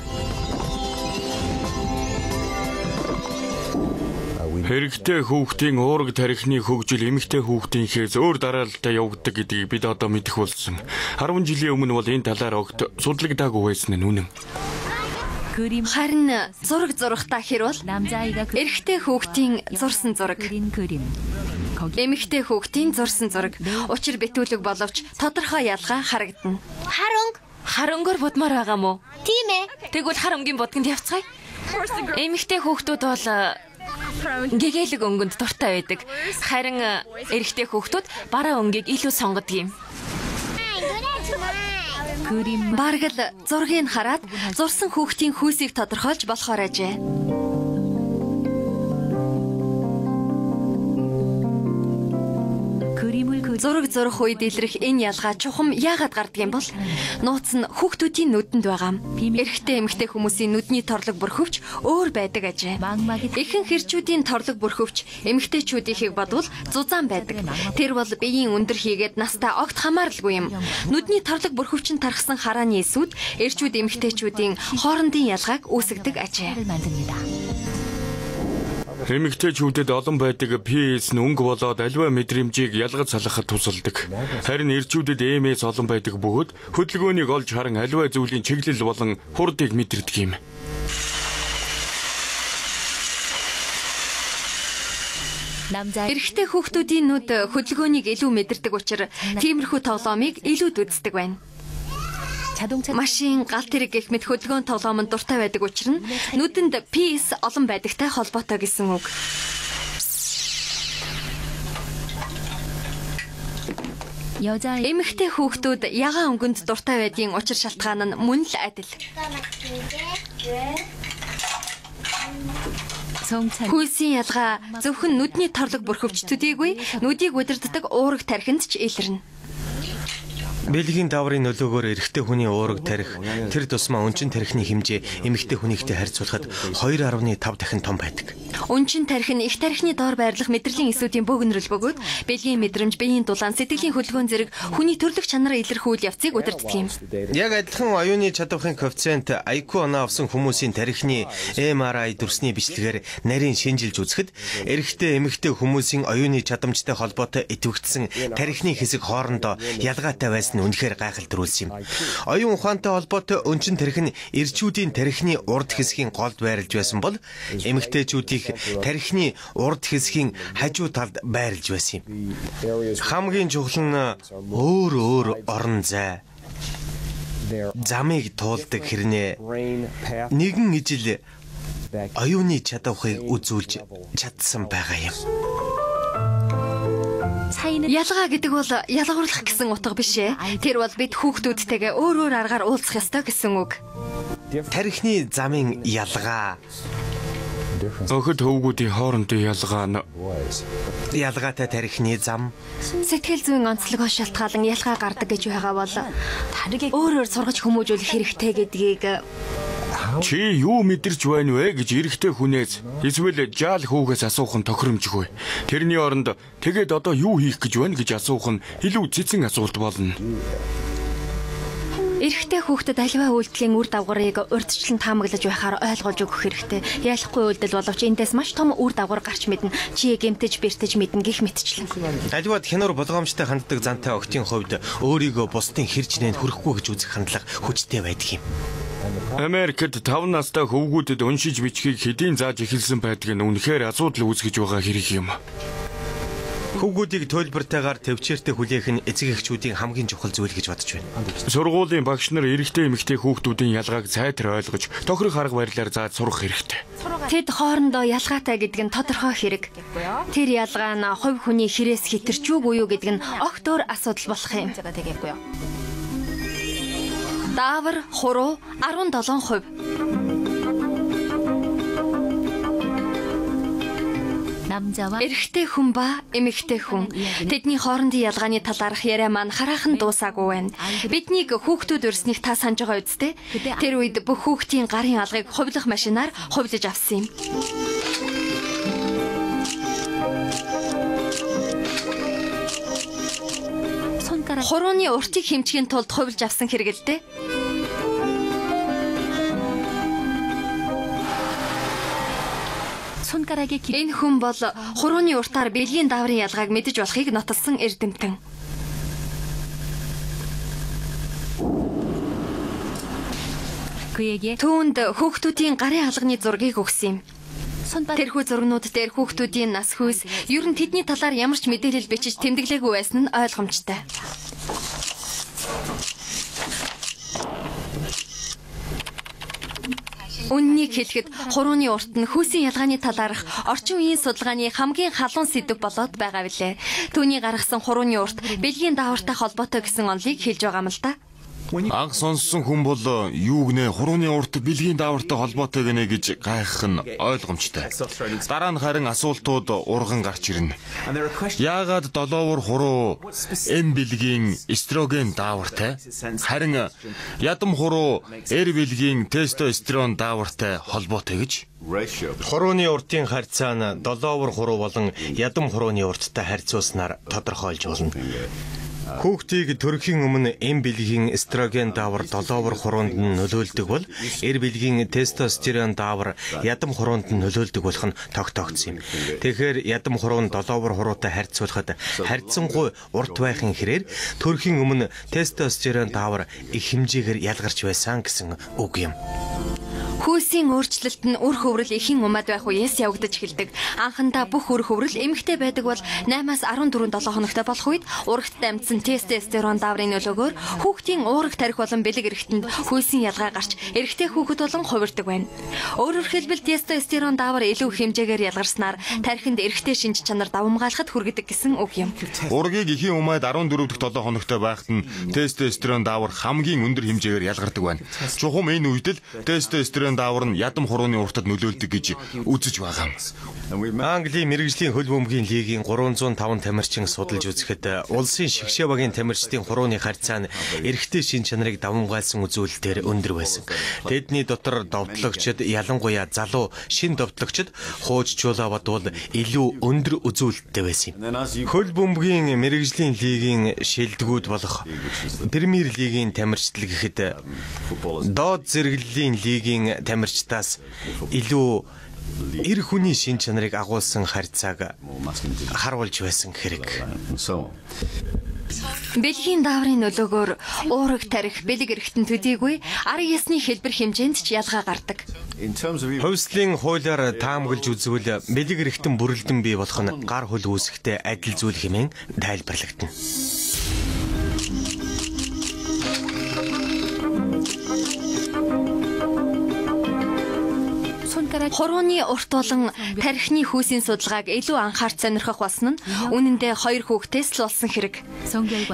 [SPEAKER 3] Эрэгтэй хүүхдийн уураг тархины хөгжил эмэгтэй хүүхдийнхээ зөөр дараалалтай явагддаг гэдгийг бид одоо мэдэх болсон. 10 жилийн өмнө бол энэ талаар огт судлагдаагүй байсан нь үнэн.
[SPEAKER 1] Харин зураг зурхтаа хэр бол эрэгтэй хүүхдийн зурсан зураг. Эмэгтэй хүүхдийн зурсан зураг. Учир битүүлэг боловч тодорхой ялгаа харагдана.
[SPEAKER 5] Харангор будмаар байгаа мó?
[SPEAKER 6] Тийм ээ.
[SPEAKER 5] Тэгвэл хар өнгийн будганд явцгаая. Эмэгтэй хүүхдүүд бол гэгээлэг өнгөнд дуртай байдаг. Харин эрэгтэй хүүхдүүд бараа өнгийг илүү сонгодог юм.
[SPEAKER 1] Бараг л зургийг хараад зурсан хүүхдийн хүйсийг тодорхойлж болохоор ажээ. Зураг зурх үед илрэх энэ ялгаа чухам яагаад гардаг юм бол нууц нь хүүхдүүдийн нүдэнд байгаа. Эрэгтэй эмэгтэй хүмүүсийн нүдний торлог бүрхөвч өөр байдаг ажээ. Ихэнх хэрчүүдийн торлог бүрхөвч эмэгтэйчүүдийнхийг бодвол зузаан байдаг. Тэр бол биеийн өндөр хийгээд настаа огт хамааралгүй юм. Нүдний торлог бүрхөвчин тархсан харааны эсүүд эрчүүд эмэгтэйчүүдийн хоорондын ялгааг үүсгдэг ажээ.
[SPEAKER 3] Эмэгтэйчүүдэд олон байдаг PS нь өнгө болоод аливаа мэдрэмжийг ялгаж салгахад тусалдаг. Харин эрчүүдэд MS олон байдаг бөгөөд хөдөлгөөнийг олж харан аливаа зүйлийн чиглэл болон хурдыг мэдэрдэг юм.
[SPEAKER 1] Эрэгтэй хүүхдүүдийн нүд хөдөлгөөнийг илүү мэдэрдэг учраас тиймэрхүү тоглоомыг илүүд үздэг байна. Машин, галт тэрэг гэх мэт хөдөлгөөн тоглоомд дуртай байдаг учраас нүдэнд PS олон байдагтай холбоотой гэсэн үг. Эмэгтэй хүүхдүүд ягаан өнгөнд дуртай байдгийн учир шалтгаан нь мөн л адил. Хүйсийн ялгаа зөвхөн нүдний торлог бүрхөвч төдийгүй нүдийг удирддаг уурэг тархинд ч илэрнэ.
[SPEAKER 2] Бэлгийн даврын нөлөөгөөр эрэгтэй хүний уурэг тарих тэр тусмаа өнчин тархины хэмжээ эмэгтэй хүнийхтэй харьцуулахад 2.5 дахин том байдаг.
[SPEAKER 1] Өнчин тархи нь их тархины доор байрлах мэдрэлийн эсүүдийн бөөгнөрөл бөгөөд бэлгийн мэдрэмж, биеийн дулаан, сэтгэлийн хөдөлгөөн зэрэг хүний төрлөх чанараа илэрхүүл явцыг удирддаг юм.
[SPEAKER 2] Яг адилхан оюуны чадварын коэффициент IQ оноо авсан хүмүүсийн тархины MRI дүрсний бичлэгээр нарийн шинжилж үзэхэд эрэгтэй эмэгтэй хүмүүсийн оюуны чадамжтай холбоотой идэвхжсэн тархины хэсэг хоорондоо ялгаатай байсан үнэхээр гайхалдруулсан юм. Оюун ухаантай холбоотой өнчин тархи нь эрчүүдийн тархины урд хэсгийн голд байрлаж байсан бол эмэгтэйчүүдийн тархины урд хэсгийн хажуу талд байрлаж байсан юм. Хамгийн чухал нь өөр орон зай замыг туулдаг хэрнээ нэгэн ижил оюуны чадварыг үзүүлж чадсан байгаа юм. Ялгаа гэдэг бол ялгуурлах гэсэн утга биш ээ. Тэр бол бид хүүхдүүдтэйгээ өөр аргаар уулзах ёстой гэсэн үг. Тархины замын ялгаа.
[SPEAKER 3] Охид хөвгүүдийн хоорондын ялгаа нь
[SPEAKER 2] Ялгаатай тархины зам.
[SPEAKER 1] Сэтгэл зүйн онцлогоос шалтгаалan ялгаа гардаг гэж байгаа бол өөрөөр сургаж хүмүүжүүлэх хэрэгтэй гэдгийг
[SPEAKER 3] чи юу мэдэрч байна вэ гэж эрэгтэй хүнээс эсвэл жаал хүүгээс асуух нь тохиромжгүй. Тэрний оронд тэгээд одоо юу хийх гэж байна гэж асуух нь илүү цэцэн асуулт болно.
[SPEAKER 1] Эрэгтэй хүүхдэд аливаа үйлдэлийн үр дагаврыг урьдчилан таамаглаж байхаар ойлгуулж өгөх хэрэгтэй. Ялахгүй үйлдэл боловч эндээс маш том үр дагавар гарч мэднэ. Чи гэмтэж бэртэж мэднэ гэх мэтчлэн.
[SPEAKER 2] Аливаад хянуур болгоомжтой ханддаг зантай охтын хувьд өөрийгөө бусдын хэрж нээнд хүрэхгүй гэж үзэх хандлага хүчтэй байдаг юм.
[SPEAKER 3] Америкт 5 настай хөвгүүдэд уншиж бичгийг хэдийн зааж эхэлсэн байдаг нь үнэхээр асуудал үүсгэж байгаа хэрэг юм.
[SPEAKER 2] Хүүгүүдийг төлбөртойгоор төвчээртэй хүлээх нь эцэг эхчүүдийн хамгийн чухал зүйл гэж бодож байна.
[SPEAKER 3] Сургуулийн багш нар эрэгтэй эмэгтэй хүүхдүүдийн ялгааг сайтар ойлгож, тохирох арга барилаар зааж сурах хэрэгтэй.
[SPEAKER 1] Тэд хоорондоо ялгаатай гэдэг нь тодорхой хэрэг. Тэр ялгаа нь хувь хүний хэрээс хэтэрч үгүй юу гэдэг нь огт өөр асуудал болох юм. Даавар хуруу 17%. Эрэгтэй хүн ба эмэгтэй хүн тэдний хоорондын ялгааны талаарх яриа маань хараахан дуусаагүй байна. Биднийг хүүхдүүд өрснөх та санаж байгаа үсттэй. Тэр үед бүх хүүхдийн гарын алгыг хувилах машинаар хувилж авсан юм. Хурууны уртыг хэмжихийн тулд хувилж авсан хэрэгэлтэй. Энэ хүн бол хурууны уртаар бэлгийн дааврын ялгааг мэдэж болохыг нотолсон эрдэмтэн. Түүнд хүүхдүүдийн гарын алганы зургийг өгсөн юм. Тэрхүү зургнууд дээр хүүхдүүдийн нас хүйс, ер нь тэдний талаар ямар ч мэдээлэл бичиж тэмдэглээгүй байсан нь ойлгомжтой. Үннийг хэлэхэд хурууны урт нь хүйсийн ялгааны талаарх орчин үеийн судалгааны хамгийн халуун сэдв болоод байгаа билээ. Түүний гаргасан хурууны урт бэлгийн даавартай холбоотой гэсэн онолыг хэлж байгаа юм л да.
[SPEAKER 7] Анх сонссон хүн бол юу гинэ хурууны урт бэлгийн даавартай холбоотой гинэ гэж гайхах нь ойлгомжтой. Дараа нь харин асуултууд урган гарч ирнэ. Яагаад долоовор хуруу эм бэлгийн эстроген даавартай? Харин ядам хуруу эр бэлгийн тестостерон даавартай холбоотой гэж?
[SPEAKER 2] Хурууны уртын харьцаа нь долоовор хуруу болон ядам хурууны урттай харьцуулснаар тодорхойлж болно. Хүүхдийг төрөхийн өмнө эм бэлгийн эстроген даавар долоовор хуруунд нь нөлөөлдөг бол эр бэлгийн тестостерон даавар ядам хуруунд нь нөлөөлдөг болох нь тогтоогдсон юм. Тэгэхээр ядам хуруу нь долоовор хуруутай харьцуулахад харьцангуй урт байхын хэрээр төрөхийн өмнө тестостерон даавар их хэмжээгээр ялгарч байсан гэсэн үг юм.
[SPEAKER 1] Хүйсийн өөрчлөлт нь үр хөврөл ихэн умаад байх үеэс явагдаж эхэлдэг. Анхандаа бүх үр хөврөл эмэгтэй байдаг бол 8-аас 14-7 хоногтой болох үед урагт дамжсан тестостерон дааврын нөлөөгөөр хүүхдийн уурах тарих болон бэлэг эрэхтэнд хүйсийн ялгаа гарч эрэгтэй хүүхэд болон хувирдаг байна. Өөрөөр хэлбэл тестостерон даавар илүү хэмжээгээр ялгарснаар тарихинд эрэгтэй шинж чанар давамгаалахад хүргэдэг гэсэн үг юм.
[SPEAKER 7] Ургийг ихийн умаад 14-7 хоногтой байхад нь тестостерон даавар хамгийн өндөр хэмжээгээр ялгардаг байна. Чухам энэ үед л тестостерон даавар нь ядам хурууны уртад нөлөөлдөг гэж үзэж байгаа юм.
[SPEAKER 2] Английн мэрэгжлийн хөл бөмбөгийн лигийн 305 тамирчин судалж үзэхэд улсын шигшээ багийн тамирчдын хурууны харьцаа нь эрэгтэй шин чанарыг давамгаалсан үзүүлэлтээр өндөр байсан. Тэдний дотор довтлогчид ялангуяа залуу шин довтлогчид хуучжуулаа бодвол илүү өндөр үзүүлэлттэй байсан юм. Хөл бөмбөгийн мэрэгжлийн лигийн шилдэгүүд болох Премьер лигийн тамирчдал гэхэд доод зэрэглэлийн лигийн тамирчдаас илүү эр хүний шин чанарыг агуулсан харьцааг харуулж байсан хэрэг.
[SPEAKER 1] Бэлгийн дааврын нөлөөгөөр уурах тарих бэлэг эрэхтэн төдийгүй ар ясны хэлбэр хэмжээнд ч ялгаа гардаг.
[SPEAKER 2] Хувьслын хуулиар таамаглаж үзвэл бэлэг эрэхтэн бүрэлдэн бий болох нь гар хөл үүсэхтэй адил зүйл хэмээн тайлбарлагдана.
[SPEAKER 1] Хурууны урт болон тархины хүйсийн судалгааг илүү анхаарч сонирхох болсон нь үнэндээ хоёр хүүхдээс л болсон хэрэг.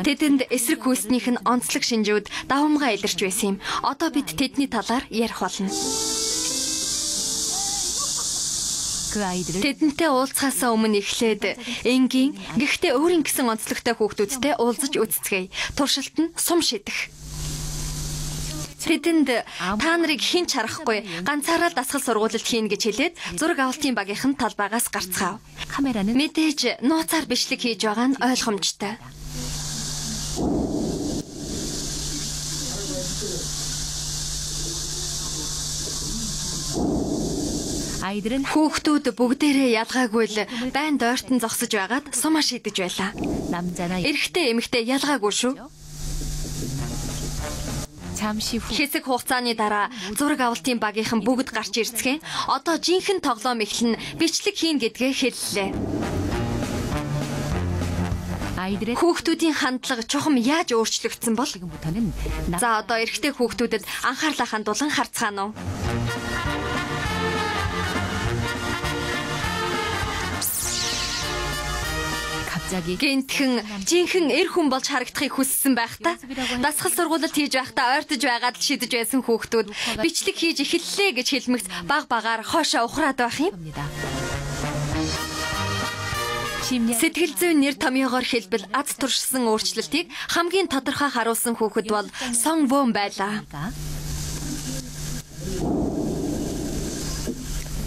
[SPEAKER 1] Тэдэнд эсрэг хүйснийх нь онцлог шинжүүд давамгай илэрч байсан юм. Одоо бид тэдний талаар ярих болно. Тэдэнтэй уулзахаас өмнө эхлээд энгийн гэхдээ өөрийн гэсэн онцлогтой хүүхдүүдтэй уулзаж үзцгээе. Туршилт нь сум шидэх. Тэдэнд та нарыг хэн ч харахгүй ганцаараа дасгал сургуулилт хийн гэж хэлээд зураг авалтын багийнхан талбайгаас гарцгаав. Мэдээж нууцаар бичлэг хийж байгаа нь ойлгомжтой. Хүүхдүүд бүгдээрээ ялгаагүй л байн дойртон зогсож байгаад сумаа шидэж байлаа. Эрэгтэй эмэгтэй ялгаагүй шүү. Хэсэг хугацааны дараа зураг авалтын багийнхан бүгд гарч ирцгэн одоо жинхэнэ тоглоом эхлэн бичлэг хийн гэдгээ хэллээ. Хүүхдүүдийн хандлага чухам яаж өөрчлөгдсөн бол? За одоо эрэгтэй хүүхдүүдэд анхаарлаа хандуулан харцгаана уу? Гэнтхэн жинхэнэ эр хүн болж харагдахыг хүссэн байх та. Дасгал сургуулилт хийж байхдаа ойртож байгаад л шидэж байсан хүүхдүүд бичлэг хийж эхэллээ гэж хэлмэгц баг багаар хоошоо ухраад байх юм. Сэтгэл зүйн нэр томьёогоор хэлбэл аз туршсан өөрчлөлтийг хамгийн тодорхой харуулсан хүүхэд бол Сон Вон байлаа.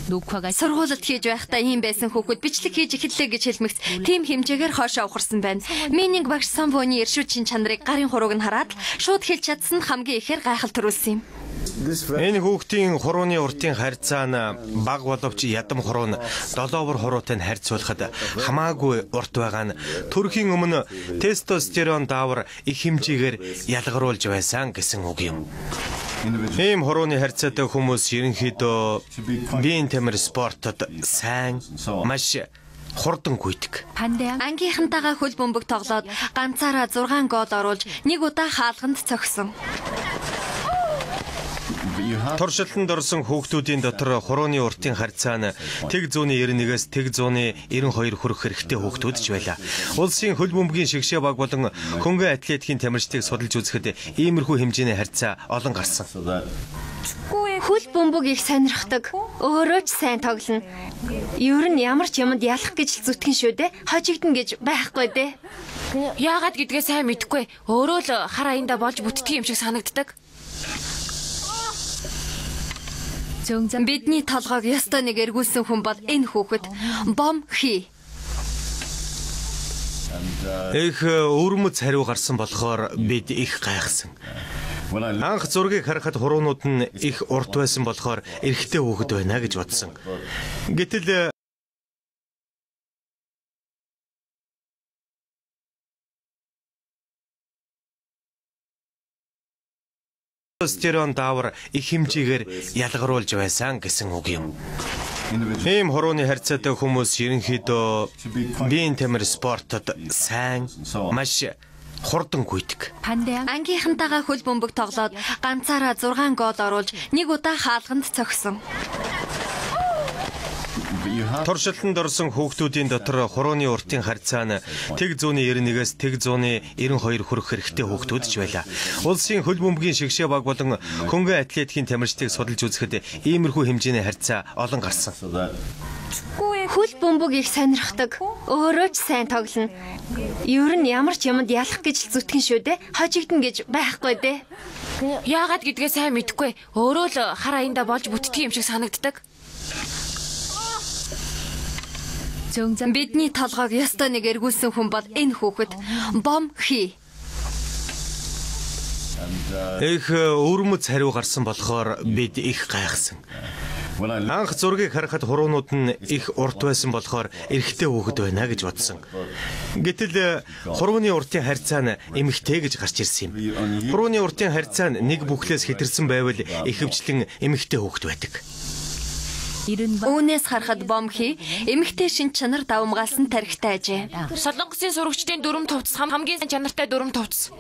[SPEAKER 1] Сургуулилт хийж байхдаа ийм байсан хүүхэд бичлэг хийж эхэллээ гэж хэлмэгц тийм хэмжээгээр хоошоо ухарсан байна. Мининг багш Сон Воны эршүүд чин чанарыг гарын хурууг нь хараад шууд хэлж чадсан нь хамгийн ихээр гайхал төрүүлсэн юм.
[SPEAKER 2] Энэ хүүхдийн хурууны уртын харьцаа нь бага боловч ядам хуруу нь долоовор хуруутай харьцуулахад хамаагүй урт байгаа нь төрөхийн өмнө тестостерон даавар их хэмжээгээр ялгаруулж байсан гэсэн үг юм. Ийм хурууны харьцаатай хүмүүс ерөнхийдөө биеийн тамир спортод сайн маш хурдан гүйдэг.
[SPEAKER 1] Ангийнхантайгаа хөл бөмбөг тоглоод ганцаараа 6 гол оруулж нэг удаа хаалганд цогсон.
[SPEAKER 2] Туршилтанд орсон хүүхдүүдийн дотор хурууны уртын харьцаа нь тэг 191-ээс тэг 192 хүрэх хэрэгтэй хүүхдүүд ч байлаа. Улсын хөл бөмбөгийн шигшээ баг болон хөнгөн атлетикийн тамирчдыг судалж үзэхэд иймэрхүү хэмжээний харьцаа олон гарсан.
[SPEAKER 1] Хөл бөмбөг их сонирхдаг. Өөрөө ч сайн тоглоно. Ер нь ямар ч юмд ялах гэж зүтгэн шүү дээ. Хожигдно гэж байхгүй дээ.
[SPEAKER 5] Яагаад гэдгээ сайн мэдэхгүй. Өөрөө л хар аяндаа болж бүтдэг юм шиг санагддаг.
[SPEAKER 1] Бидний толгойг ёстой нэг эргүүлсэн хүн бол энэ хүүхэд Бом Хи.
[SPEAKER 2] Их өвөрмөц хариу гарсан болохоор бид их гайхсан. Анх зургийг харахад хуруунууд нь их урт байсан болохоор эрэгтэй хүүхэд байна гэж бодсон. Гэтэл тестостерон даавар их хэмжээгээр ялгаруулж байсан гэсэн үг юм. Ийм хорооны харьцаатай хүмүүс ерөнхийдөө биеийн тамир спортод сайн маш хурдан гүйдэг.
[SPEAKER 1] Ангийнхантайгаа хөл бөмбөг тоглоод ганцаараа 6 гол оруулж нэг удаа хаалганд цогсон.
[SPEAKER 2] Туршилтанд орсон хүүхдүүдийн дотор хурууны уртын харьцаа нь тэг 191-ээс тэг 192 хүрэх хэрэгтэй хүүхдүүд ч байлаа. Улсын хөл бөмбөгийн шигшээ баг болон хөнгөн атлетикийн тамирчдыг судалж үзэхэд иймэрхүү хэмжээний харьцаа олон гарсан.
[SPEAKER 1] Хөл бөмбөг их сонирхдаг. Өөрөө ч сайн тоглоно. Ер нь ямар ч юмд ялах гэж зүтгэн шүү дээ. Хожигдно гэж байхгүй дээ.
[SPEAKER 5] Яагаад гэдгээ сайн мэдэхгүй. Өөрөө л хар аяндаа болж бүтдэг юм шиг санагддаг.
[SPEAKER 1] Бидний толгойг ёстой нэг эргүүлсэн хүн бол энэ хүүхэд Бом Хи.
[SPEAKER 2] Их өвөрмөц хариу гарсан болохоор бид их гайхсан. Анх зургийг харахад хуруунууд нь их урт байсан болохоор эрэгтэй хүүхэд байна гэж бодсон. Гэтэл хурууны уртын харьцаа нь эмэгтэй гэж гарч ирсэн юм. Хурууны уртын харьцаа нь нэг бүхлээс хэтэрсэн байвал ихэвчлэн эмэгтэй хүүхэд байдаг.
[SPEAKER 1] Үүнээс харахад Бом Хи эмэгтэй шин чанар давмгаалсан тарихтай ажээ.
[SPEAKER 5] Солонгосын сурагчдын дүрм төвц хамгийн сайн чанартай дүрм төвц.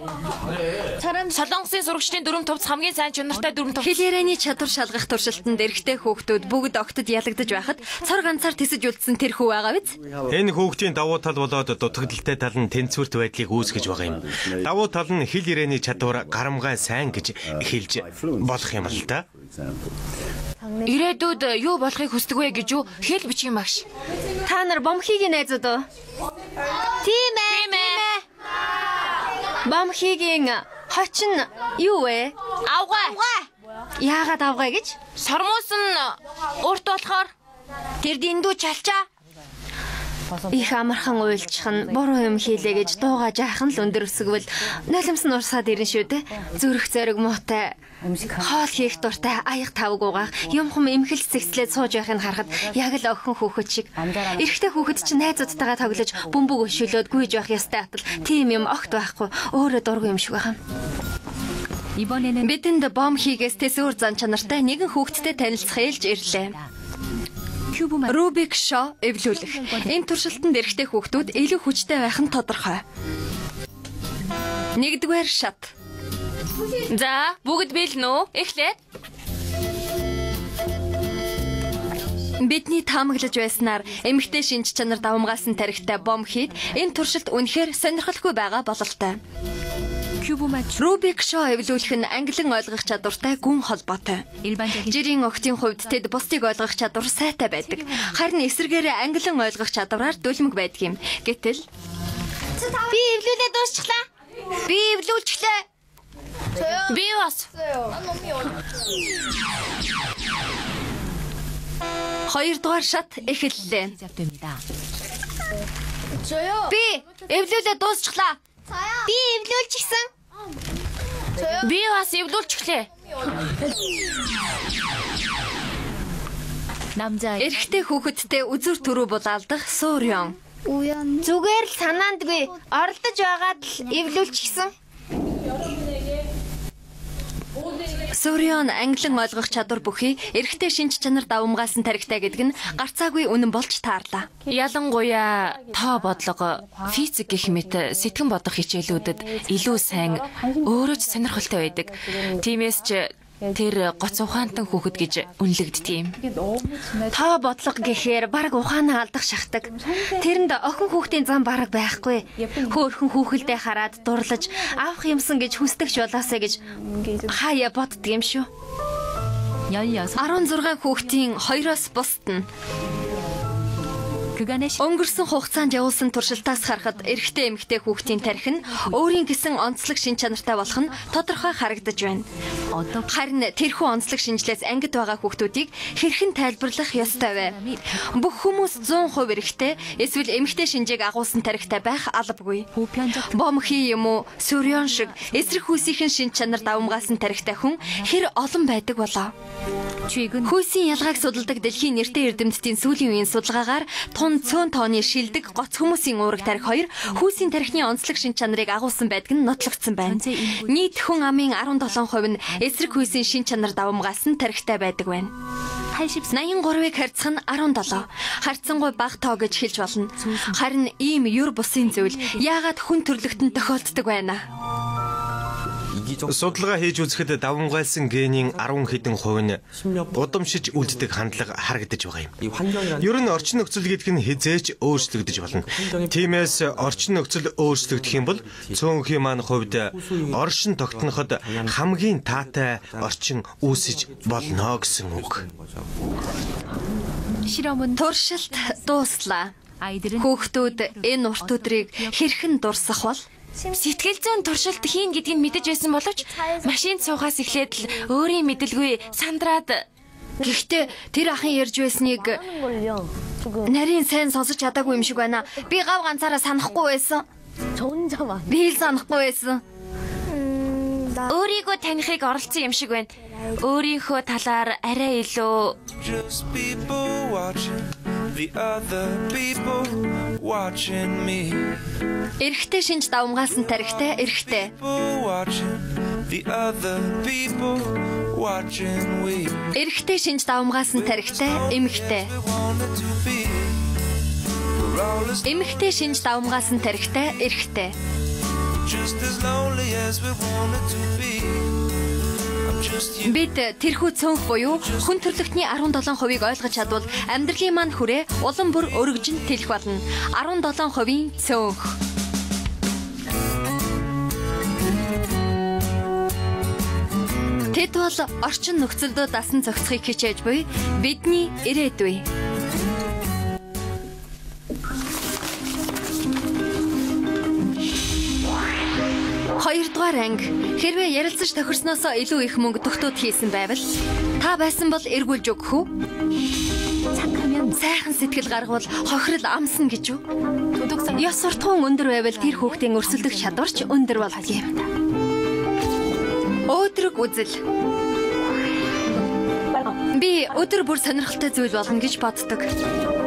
[SPEAKER 5] Солонгосын сурагчдын дүрм төвц хамгийн сайн чанартай дүрм төвц.
[SPEAKER 1] Хэл ярианы чадвар шалгах туршилтанд эрэгтэй хүүхдүүд бүгд огтод ялагдаж байхад цор ганцаар тэсэж үлдсэн тэр хүү байгаа биз?
[SPEAKER 2] Энэ хүүхдийн давуу тал болоод дутагдaltaй тал нь тэнцвэрт байдлыг үүсгэж байгаа юм. Давуу тал нь хэл ярианы чадвар гарамгай сайн гэж хэлж болох юм л да.
[SPEAKER 5] Ирээдүйд юу болохыг хүсдэг вэ гэж юу хэл бичих юм багш.
[SPEAKER 1] Та нар Бом Хигийн найзууд уу? Тийм ээ. Бом Хигийн хоч нь юу вэ?
[SPEAKER 5] Авгай.
[SPEAKER 1] Яагаад авгай гэж?
[SPEAKER 5] Сормуус нь урт болохоор
[SPEAKER 1] тэр дэндүү чалчаа. Их амархан уйлчих нь буруу юм хийлээ гэж дуугаа жаахан л өндөр өсгөвөл нулимс нь урсаад ирэн шүү дээ. Зүрх зориг муутай. Хоол хийх дуртай аяг тавг угаах юмхам эмхэл цэгцлээд сууж байхыг харахад яг л охин хүүхэд шиг. Эрэгтэй хүүхэд чинь найзуудтайгаа тоглож бөмбөг өшөөлөөд гүйж байх ёстой атал тийм юм огт байхгүй өөрөө дургүй юм шиг байна. Бидэнд Бом Хигээс тэсвэр зан чанартай нэгэн хүүхэдтэй танилцах ээлж ирлээ. Рубик шо эвлүүлэх. Энэ туршилтанд эрэгтэй хүүхдүүд илүү хүчтэй байх нь тодорхой. 1-р шат.
[SPEAKER 5] За, бүгд биелнэ үү? Эхлээд.
[SPEAKER 1] Бидний таамаглаж байснаар эмэгтэй шинж чанар давмгаалсан тарихтай Бом Хид энэ туршилт үнэхээр сонирхолтой байгаа бололтой. Рубик шо эвлүүлэх нь англин ойлгох чадвартай гүн холбоотой. Жирийн охтын хувьд тэд бусдыг ойлгох чадвар сайтай байдаг. Харин эсвэргээрээ англин ойлгох чадвараар дүлмэг байдаг юм. Гэтэл
[SPEAKER 6] би эвлүүлээ дуусчлаа.
[SPEAKER 1] Би эвлүүлчихлээ.
[SPEAKER 5] Би бас.
[SPEAKER 1] 2-р шат эхэллээ. Би эвлүүлээ дуусчлаа.
[SPEAKER 6] Би эвлүүлчихсэн.
[SPEAKER 5] Би бас эвлүүлчихлээ.
[SPEAKER 1] Эрэгтэй хүүхэдтэй үзүр төрөө булаалдах Суурён.
[SPEAKER 6] Зүгээр л санаандгүй оролдож байгаад л эвлүүлчихсэн.
[SPEAKER 1] Суурён англин ойлгох чадвар бүхий эрэгтэй шинж чанар давмгаалсан тарихтай гэдэг нь гарцаагүй үнэн болж таарлаа.
[SPEAKER 5] Ялангуяа тоо бодлого, физик гэх мэт сэтгэн бодох хичээлүүдэд илүү сайн өөрөө ч сонирхолтой байдаг. Тиймээс ч Тэр гоц ухаантан хүүхэд гэж үнэлэгддэг юм.
[SPEAKER 1] Та бодлого гэхээр баг ухаанаа алдах шахдаг. Тэрэнд охин хүүхдийн зам бараг байхгүй. Хөөхөн хүүхэлдээ хараад дурлаж авах юмсан гэж хүсдэгч болоосаа гэж хаяа боддөг юм шүү. 16 хүүхдийн 2-оос бусд нь өнгөрсөн хугацаанд явуулсан туршилтаас харахад эрэгтэй эмэгтэй хүүхдийн тарих нь өөрийн гэсэн онцлог шин чанартай болох нь тодорхой харагдаж байна. Харин тэрхүү онцлог шинжлээс ангид байгаа хүүхдүүдийг хэрхэн тайлбарлах ёстой вэ? Бүх хүмүүс 100% эрэгтэй эсвэл эмэгтэй шинжийг агуулсан тарихтай байх албагүй. Бомхи юм уу, сүрён шиг эсрэг хүйсийн шин чанар давмгаасан тарихтай хүн хэр олон байдаг болоо. Хүйсийн ялгааг судалдаг дэлхийн нэртэй эрдэмтдийн сүүлийн үеийн судалгаагаар тун цөөн тооны шилдэг гоц хүмүүсийн уурэг тарих 2 хүйсийн тарихны онцлог шин чанарыг агуулсан байдаг нь нотлогдсон байна. Нийт хүн амын 17% нь эсрэг хүйсийн шин чанар давмгаасан тарихтай байдаг байна. 83-ыг харьцах нь 17. Харьцангуй бага тоо гэж хэлж болно. Харин ийм юр бусын зүйл яагаад хүн төрлөختөнд тохиолддог байна?
[SPEAKER 2] Судалгаа хийж үзэхэд давмгайлсан генийн 10 хэдэн хувь нь удамшиж үлддэг хандлага харагдаж байгаа юм. Ер нь орчин нөхцөл гэдэг нь хизээч өөрчлөгдөж болно. Тиймээс орчин нөхцөл өөрчлөгдөх юм бол цөөнхийн маань хувьд оршин тогтноход хамгийн таатай орчин үүсэж болно гэсэн үг.
[SPEAKER 1] Туршилт дууслаа. Хүүхдүүд энэ урт өдрийг хэрхэн дурсах бол?
[SPEAKER 5] Сэтгэл зүйн туршилт хийн гэдгийг мэдэж байсан боловч машинд суухаас эхлээд л өөрийн мэдлгүй сандраад.
[SPEAKER 1] Гэхдээ тэр ахын ярьж байсныг нарийн сайн сонсож чадаагүй юм шиг байна. Би гав ганцаараа санахгүй байсан. Би л санахгүй байсан.
[SPEAKER 5] Өөрийгөө танихыг оролцсон юм шиг байна. Өөрийнхөө талаар арай илүү
[SPEAKER 4] the other people watching me.
[SPEAKER 1] Эрэгтэй шинж давмгаасан тарихтай эрэгтэй.
[SPEAKER 4] The other people watching we.
[SPEAKER 1] Эрэгтэй шинж давмгаасан тарихтай эмэгтэй. Эмэгтэй шинж давмгаасан тарихтай эрэгтэй.
[SPEAKER 4] Just as lonely as we wanted to be.
[SPEAKER 1] Бид тэрхүү цөөнх буюу хүн төрлөختний 17%-ийг ойлгож чадвал амьдралын маань хүрээ улам бүр өргөжин тэлэх болно. 17%-ийн цөөнх. Тэд бол орчин нөхцөлдөө дасан зохицохыг хичээж буй бидний ирээдүй. Хоёрдугаар анги. Хэрвээ ярилцаж тохирсноос илүү их мөнгө төгтөөд хийсэн байвал та байсан бол эргүүлж өгөх үү? Сайхан сэтгэл гаргавал хохирол амсна гэж үү? Ёс суртахуун өндөр байвал тэр хүүхдийн өрсөлдөх чадварч өндөр болдгийг. Өөдрөг үзэл. Би өдөр бүр сонирхолтой зүйл болно гэж боддог.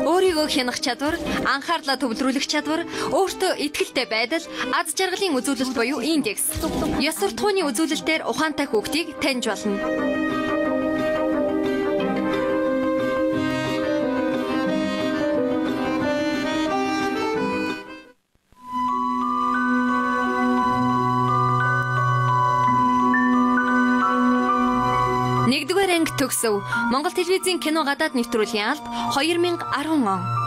[SPEAKER 1] Өөрийгөө хянах чадвар, анхаарлаа төвлөрүүлэх чадвар, өөртөө итгэлтэй байдал, аз жаргалын үзүүлэлт буюу индекс. Ёс суртахууны үзүүлэлтээр ухаантай хүүхдийг таньж болно. Нэгдүгээр анги төгсөв. Монгол телевизийн кино гадаад нэвтрүүлгийн алба 2010 он.